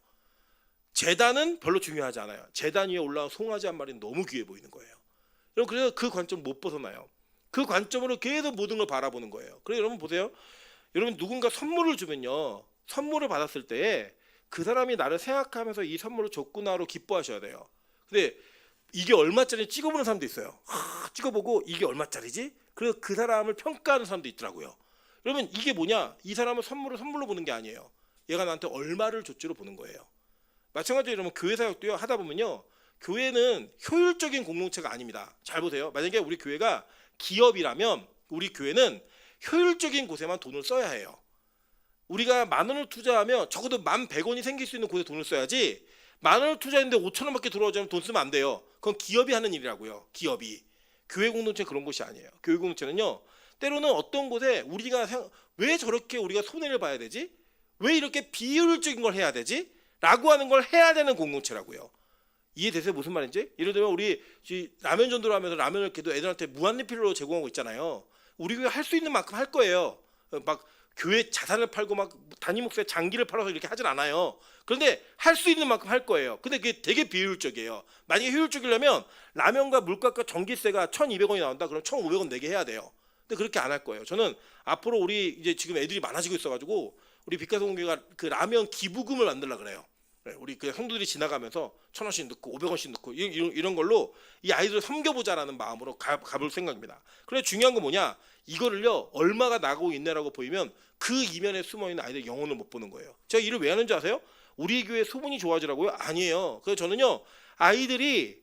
제단은 별로 중요하지 않아요. 제단 위에 올라온 송아지 한 마리는 너무 귀해 보이는 거예요. 여러분 그래서 그 관점 못 벗어나요. 그 관점으로 계속 모든 걸 바라보는 거예요. 그래서 여러분 보세요. 여러분 누군가 선물을 주면요. 선물을 받았을 때 그 사람이 나를 생각하면서 이 선물을 줬구나로 기뻐하셔야 돼요. 근데 이게 얼마짜리 찍어보는 사람도 있어요. 찍어보고 이게 얼마짜리지? 그래서 그 사람을 평가하는 사람도 있더라고요. 여러분 이게 뭐냐? 이 사람은 선물로 보는 게 아니에요. 얘가 나한테 얼마를 줬지로 보는 거예요. 마찬가지로 여러분 교회 사역도요 하다 보면요. 교회는 효율적인 공동체가 아닙니다. 잘 보세요. 만약에 우리 교회가 기업이라면 우리 교회는 효율적인 곳에만 돈을 써야 해요. 우리가 10,000원을 투자하면 적어도 11,100원이 생길 수 있는 곳에 돈을 써야지 10,000원을 투자했는데 5,000원밖에 들어오자면 돈 쓰면 안 돼요. 그건 기업이 하는 일이라고요. 기업이. 교회 공동체 그런 곳이 아니에요. 교회 공동체는요. 때로는 어떤 곳에 왜 저렇게 우리가 손해를 봐야 되지? 왜 이렇게 비효율적인 걸 해야 되지? 라고 하는 걸 해야 되는 공동체라고요. 이해되세요? 무슨 말인지? 예를 들면 우리 라면 전도를 하면서 라면을 계속 애들한테 무한리필로 제공하고 있잖아요. 우리 교회 할 수 있는 만큼 할 거예요. 막 교회 자산을 팔고 막 단임 목사의 장기를 팔아서 이렇게 하진 않아요. 그런데 할 수 있는 만큼 할 거예요. 근데 그게 되게 비효율적이에요. 만약에 효율적이려면 라면과 물가과 전기세가 1,200원이 나온다. 그럼 1,500원 내게 해야 돼요. 근데 그렇게 안 할 거예요. 저는 앞으로 우리 이제 지금 애들이 많아지고 있어가지고 우리 빛가서 공교가 그 라면 기부금을 만들려고 그래요. 우리 그 성도들이 지나가면서 1,000원씩 넣고 500원씩 넣고 이런 걸로 이 아이들을 섬겨보자라는 마음으로 가볼 생각입니다. 그런데 중요한 건 뭐냐? 이거를요 얼마가 나가고 있네라고 보이면 그 이면에 숨어있는 아이들 영혼을 못 보는 거예요. 제가 일을 왜 하는지 아세요? 우리 교회 소문이 좋아지라고요? 아니에요. 그래서 저는요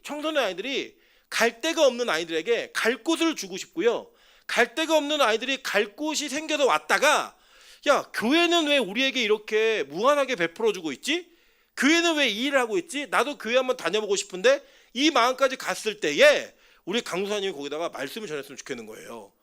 청소년 아이들이 갈 데가 없는 아이들에게 갈 곳을 주고 싶고요. 갈 데가 없는 아이들이 갈 곳이 생겨서 왔다가 야 교회는 왜 우리에게 이렇게 무한하게 베풀어주고 있지? 교회는 왜 이 일을 하고 있지? 나도 교회 한번 다녀보고 싶은데 이 마음까지 갔을 때에 우리 강도사님이 거기다가 말씀을 전했으면 좋겠는 거예요.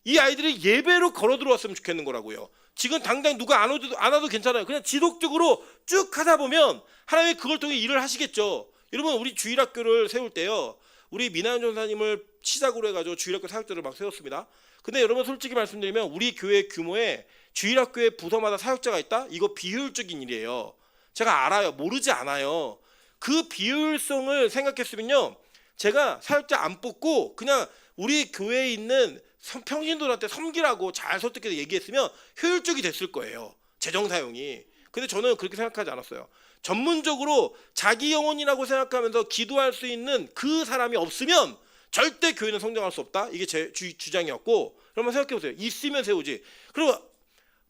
이 아이들이 예배로 걸어 들어왔으면 좋겠는 거라고요. 지금 당장 누가 안 와도 괜찮아요. 그냥 지속적으로 쭉 하다 보면 하나님이 그걸 통해 일을 하시겠죠. 여러분 우리 주일학교를 세울 때요. 우리 민하연 전사님을 시작으로 해가지고 주일학교 사역자를 막 세웠습니다. 근데 여러분 솔직히 말씀드리면 우리 교회 규모에 주일학교에 부서마다 사역자가 있다? 이거 비효율적인 일이에요. 제가 알아요. 모르지 않아요. 그 비효율성을 생각했으면요. 제가 사역자 안 뽑고 그냥 우리 교회에 있는 평신도들한테 섬기라고 잘 설득해서 얘기했으면 효율적이 됐을 거예요. 재정 사용이. 근데 저는 그렇게 생각하지 않았어요. 전문적으로 자기 영혼이라고 생각하면서 기도할 수 있는 그 사람이 없으면 절대 교회는 성장할 수 없다. 이게 제 주장이었고 그러면 생각해보세요. 있으면 세우지. 그리고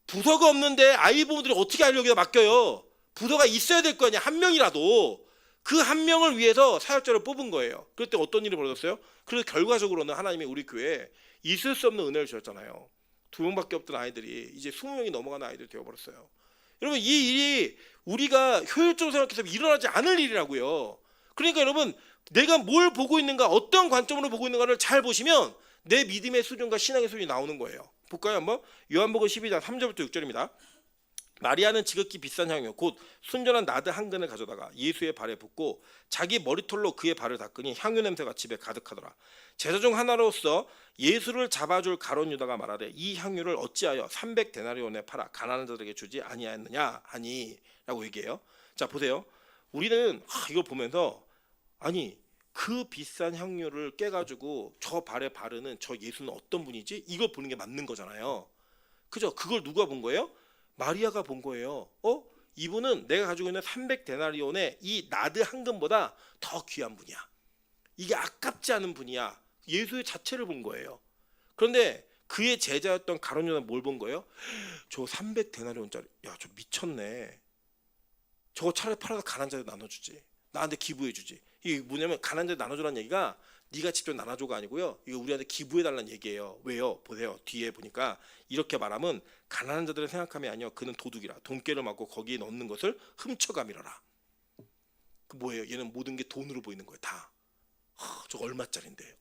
부서가 없는데 아이 부모들이 어떻게 하려고 여기다 맡겨요. 부서가 있어야 될 거 아니야. 한 명이라도. 그 한 명을 위해서 사역자를 뽑은 거예요. 그럴 때 어떤 일이 벌어졌어요? 그래서 결과적으로는 하나님이 우리 교회에 있을 수 없는 은혜를 주셨잖아요. 2명밖에 없던 아이들이 이제 20명이 넘어가는 아이들이 되어버렸어요. 여러분 이 일이 우리가 효율적으로 생각해서 일어나지 않을 일이라고요. 그러니까 여러분 내가 뭘 보고 있는가 어떤 관점으로 보고 있는가를 잘 보시면 내 믿음의 수준과 신앙의 수준이 나오는 거예요. 볼까요 한번? 요한복음 12장 3절부터 6절입니다. 마리아는 지극히 비싼 향유 곧 순전한 나드 한 근을 가져다가 예수의 발에 붓고 자기 머리털로 그의 발을 닦으니 향유 냄새가 집에 가득하더라. 제자 중 하나로서 예수를 잡아줄 가룟 유다가 말하되 이 향유를 어찌하여 300데나리온에 팔아 가난한 자들에게 주지 아니하였느냐 하니 라고 얘기해요. 자 보세요. 우리는 이걸 보면서 아니 그 비싼 향유를 깨가지고 저 발에 바르는 저 예수는 어떤 분이지? 이걸 보는 게 맞는 거잖아요. 그죠? 그걸 누가 본 거예요? 마리아가 본 거예요. 이분은 내가 가지고 있는 300데나리온의 이 나드 한 근보다 더 귀한 분이야. 이게 아깝지 않은 분이야. 예수의 자체를 본 거예요. 그런데 그의 제자였던 가룟 유다는 뭘 본 거예요? 저 300데나리온짜리 야 저 미쳤네. 저거 차라리 팔아서 가난한 자들 나눠주지. 나한테 기부해주지. 이게 뭐냐면 가난한 자들 나눠주라는 얘기가 네가 직접 나눠줘가 아니고요. 이거 우리한테 기부해달라는 얘기예요. 왜요? 보세요. 뒤에 보니까 이렇게 말하면 가난한 자들의 생각함이 아니요. 그는 도둑이라. 돈깨를 맞고 거기에 넣는 것을 훔쳐가밀어라. 그 뭐예요? 얘는 모든 게 돈으로 보이는 거예요. 다. 저거 얼마짜린데.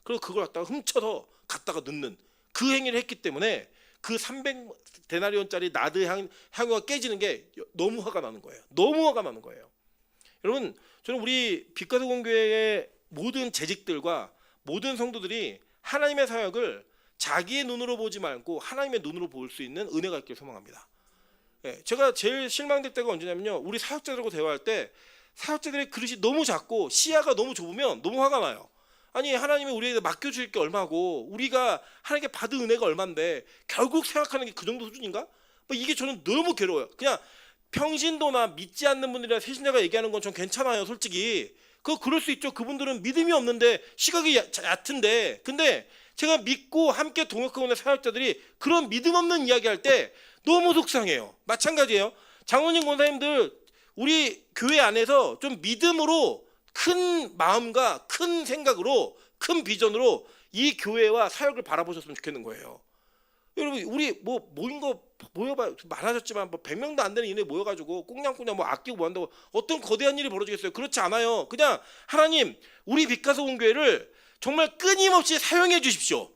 그리고 그걸 갖다가 훔쳐서 갖다가 넣는 그 행위를 했기 때문에 그 300데나리온짜리 나드 향유가 깨지는 게 너무 화가 나는 거예요. 여러분 저는 우리 빛가서 공교회에 모든 재직들과 모든 성도들이 하나님의 사역을 자기의 눈으로 보지 말고 하나님의 눈으로 볼 수 있는 은혜가 있길 소망합니다. 예, 제가 제일 실망될 때가 언제냐면요, 우리 사역자들하고 대화할 때 사역자들의 그릇이 너무 작고 시야가 너무 좁으면 너무 화가 나요. 아니, 하나님이 우리에게 맡겨줄 게 얼마고 우리가 하나님께 받은 은혜가 얼만데 결국 생각하는 게 그 정도 수준인가? 뭐 이게 저는 너무 괴로워요. 그냥 평신도나 믿지 않는 분들이나 세신자가 얘기하는 건 전 괜찮아요, 솔직히. 그럴 수 있죠. 그분들은 믿음이 없는데 시각이 얕은데, 근데 제가 믿고 함께 동역하고 있는 사역자들이 그런 믿음 없는 이야기할 때 너무 속상해요. 마찬가지예요. 장로님, 권사님들 우리 교회 안에서 좀 믿음으로 큰 마음과 큰 생각으로 큰 비전으로 이 교회와 사역을 바라보셨으면 좋겠는 거예요. 여러분, 우리 뭐 모인 거 모여봐 많아졌지만 뭐 100명도 안 되는 이내 모여가지고 꽁냥꽁냥 뭐 아끼고 뭐 한다고 어떤 거대한 일이 벌어지겠어요? 그렇지 않아요. 그냥 하나님, 우리 빛가서 온 교회를 정말 끊임없이 사용해 주십시오.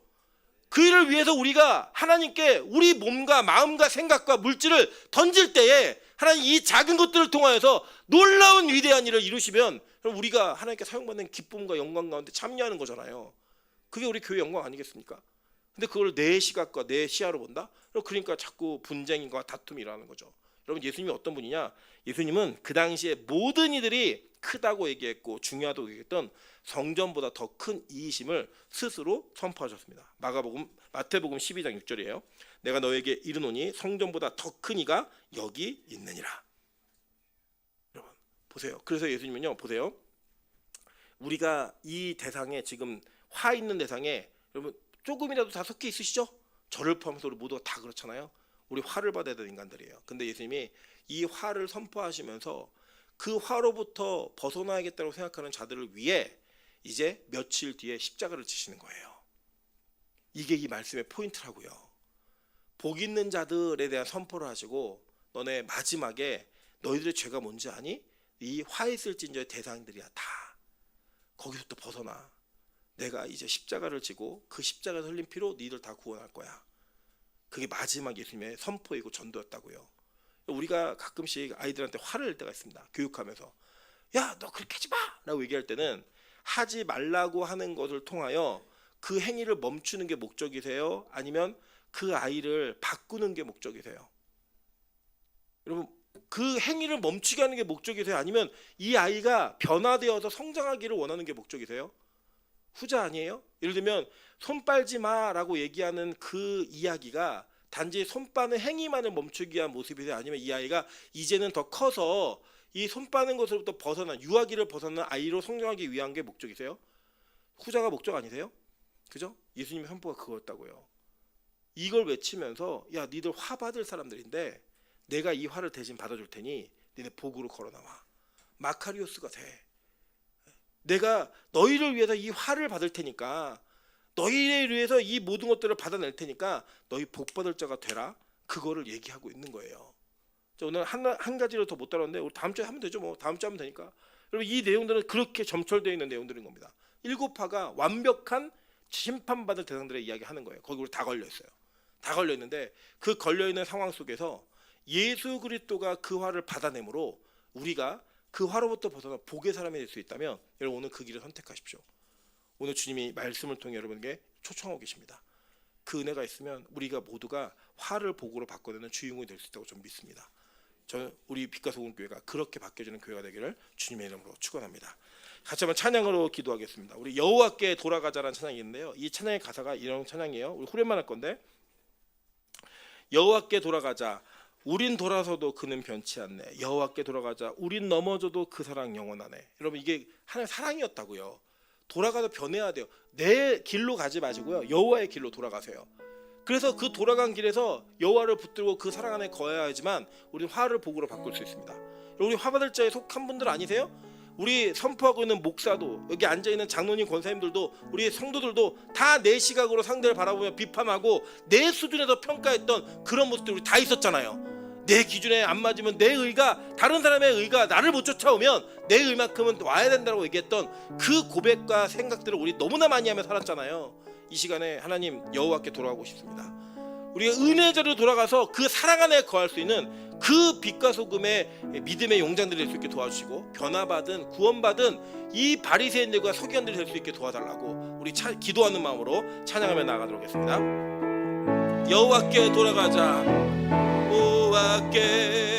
그 일을 위해서 우리가 하나님께 우리 몸과 마음과 생각과 물질을 던질 때에 하나님 이 작은 것들을 통하여서 놀라운 위대한 일을 이루시면 그럼 우리가 하나님께 사용받는 기쁨과 영광 가운데 참여하는 거잖아요. 그게 우리 교회 영광 아니겠습니까? 근데 그걸 내 시각과 내 시야로 본다? 그러니까 자꾸 분쟁과 다툼이 일어나는 거죠. 여러분, 예수님이 어떤 분이냐? 예수님은 그 당시에 모든 이들이 크다고 얘기했고 중요하다고 얘기했던 성전보다 더 큰 이이심을 스스로 선포하셨습니다. 마태복음 12장 6절이에요. 내가 너에게 이르노니 성전보다 더 큰 이가 여기 있느니라. 여러분 보세요. 그래서 예수님은요, 보세요. 우리가 이 대상에 지금 화 있는 대상에 여러분 조금이라도 다 섞여 있으시죠? 저를 포함해서 우리 모두가 다 그렇잖아요. 우리 화를 받아야 되는 인간들이에요. 근데 예수님이 이 화를 선포하시면서 그 화로부터 벗어나야겠다고 생각하는 자들을 위해 이제 며칠 뒤에 십자가를 지시는 거예요. 이게 이 말씀의 포인트라고요. 복 있는 자들에 대한 선포를 하시고 너네 마지막에 너희들의 죄가 뭔지 아니? 이 화 있을진저의 대상들이야 다. 거기서부터 벗어나. 내가 이제 십자가를 지고 그 십자가에서 흘린 피로 너희들 다 구원할 거야. 그게 마지막 예수님의 선포이고 전도였다고요. 우리가 가끔씩 아이들한테 화를 낼 때가 있습니다. 교육하면서 야, 너 그렇게 하지 마! 라고 얘기할 때는 하지 말라고 하는 것을 통하여 그 행위를 멈추는 게 목적이세요? 아니면 그 아이를 바꾸는 게 목적이세요? 여러분, 그 행위를 멈추게 하는 게 목적이세요? 아니면 이 아이가 변화되어서 성장하기를 원하는 게 목적이세요? 후자 아니에요? 예를 들면 손 빨지 마라고 얘기하는 그 이야기가 단지 손 빠는 행위만을 멈추기 위한 모습이세요? 아니면 이 아이가 이제는 더 커서 이 손 빠는 것으로부터 벗어난 유아기를 벗어난 아이로 성장하기 위한 게 목적이세요? 후자가 목적 아니세요? 그죠? 예수님의 선포가 그거였다고요. 이걸 외치면서 야, 니들 화 받을 사람들인데 내가 이 화를 대신 받아줄 테니 니네 복으로 걸어나와. 마카리오스가 돼. 내가 너희를 위해서 이 화를 받을 테니까, 너희를 위해서 이 모든 것들을 받아낼 테니까 너희 복 받을 자가 되라. 그거를 얘기하고 있는 거예요. 오늘 한 가지를 더 못 다뤘는데 우리 다음 주에 하면 되죠. 뭐 다음 주에 하면 되니까. 여러분, 이 내용들은 그렇게 점철되어 있는 내용들인 겁니다. 일곱화가 완벽한 심판받을 대상들의 이야기하는 거예요. 거기 우리 다 걸려 있어요. 다 걸려 있는데 그 걸려 있는 상황 속에서 예수 그리스도가 그 화를 받아내므로 우리가 그 화로부터 벗어나 복의 사람이 될 수 있다면 여러분 오늘 그 길을 선택하십시오. 오늘 주님이 말씀을 통해 여러분에게 초청하고 계십니다. 그 은혜가 있으면 우리가 모두가 화를 복으로 바꿔내는 주인공이 될 수 있다고 좀 믿습니다. 저는 우리 빛과 소금 교회가 그렇게 바뀌어지는 교회가 되기를 주님의 이름으로 축원합니다. 같이 한번 찬양으로 기도하겠습니다. 우리 여호와께 돌아가자라는 찬양이 있는데요. 이 찬양의 가사가 이런 찬양이에요. 우리 후렴만 할 건데 여호와께 돌아가자. 우린 돌아서도 그는 변치 않네. 여호와께 돌아가자. 우린 넘어져도 그 사랑 영원하네. 여러분 이게 하나님의 사랑이었다고요. 돌아가도 변해야 돼요. 내 길로 가지 마시고요. 여호와의 길로 돌아가세요. 그래서 그 돌아간 길에서 여호와를 붙들고 그 사랑 안에 거해야 하지만 우리는 화를 복으로 바꿀 수 있습니다. 우리 화 받을 자에 속한 분들 아니세요? 우리 선포하고 있는 목사도 여기 앉아있는 장로님 권사님들도 우리 성도들도 다 내 시각으로 상대를 바라보며 비판하고 내 수준에서 평가했던 그런 모습들이 우리 다 있었잖아요. 내 기준에 안 맞으면 내 의가 다른 사람의 의가 나를 못 쫓아오면 내 의만큼은 와야 된다고 얘기했던 그 고백과 생각들을 우리 너무나 많이 하며 살았잖아요. 이 시간에 하나님 여호와께 돌아가고 싶습니다. 우리가 은혜자로 돌아가서 그 사랑 안에 거할 수 있는 그 빛과 소금의 믿음의 용장들이 될 수 있게 도와주시고 변화받은 구원받은 이 바리새인들과 서기관들이 될 수 있게 도와달라고 우리 기도하는 마음으로 찬양하며 나아가도록 하겠습니다. 여호와께 돌아가자. 여호와께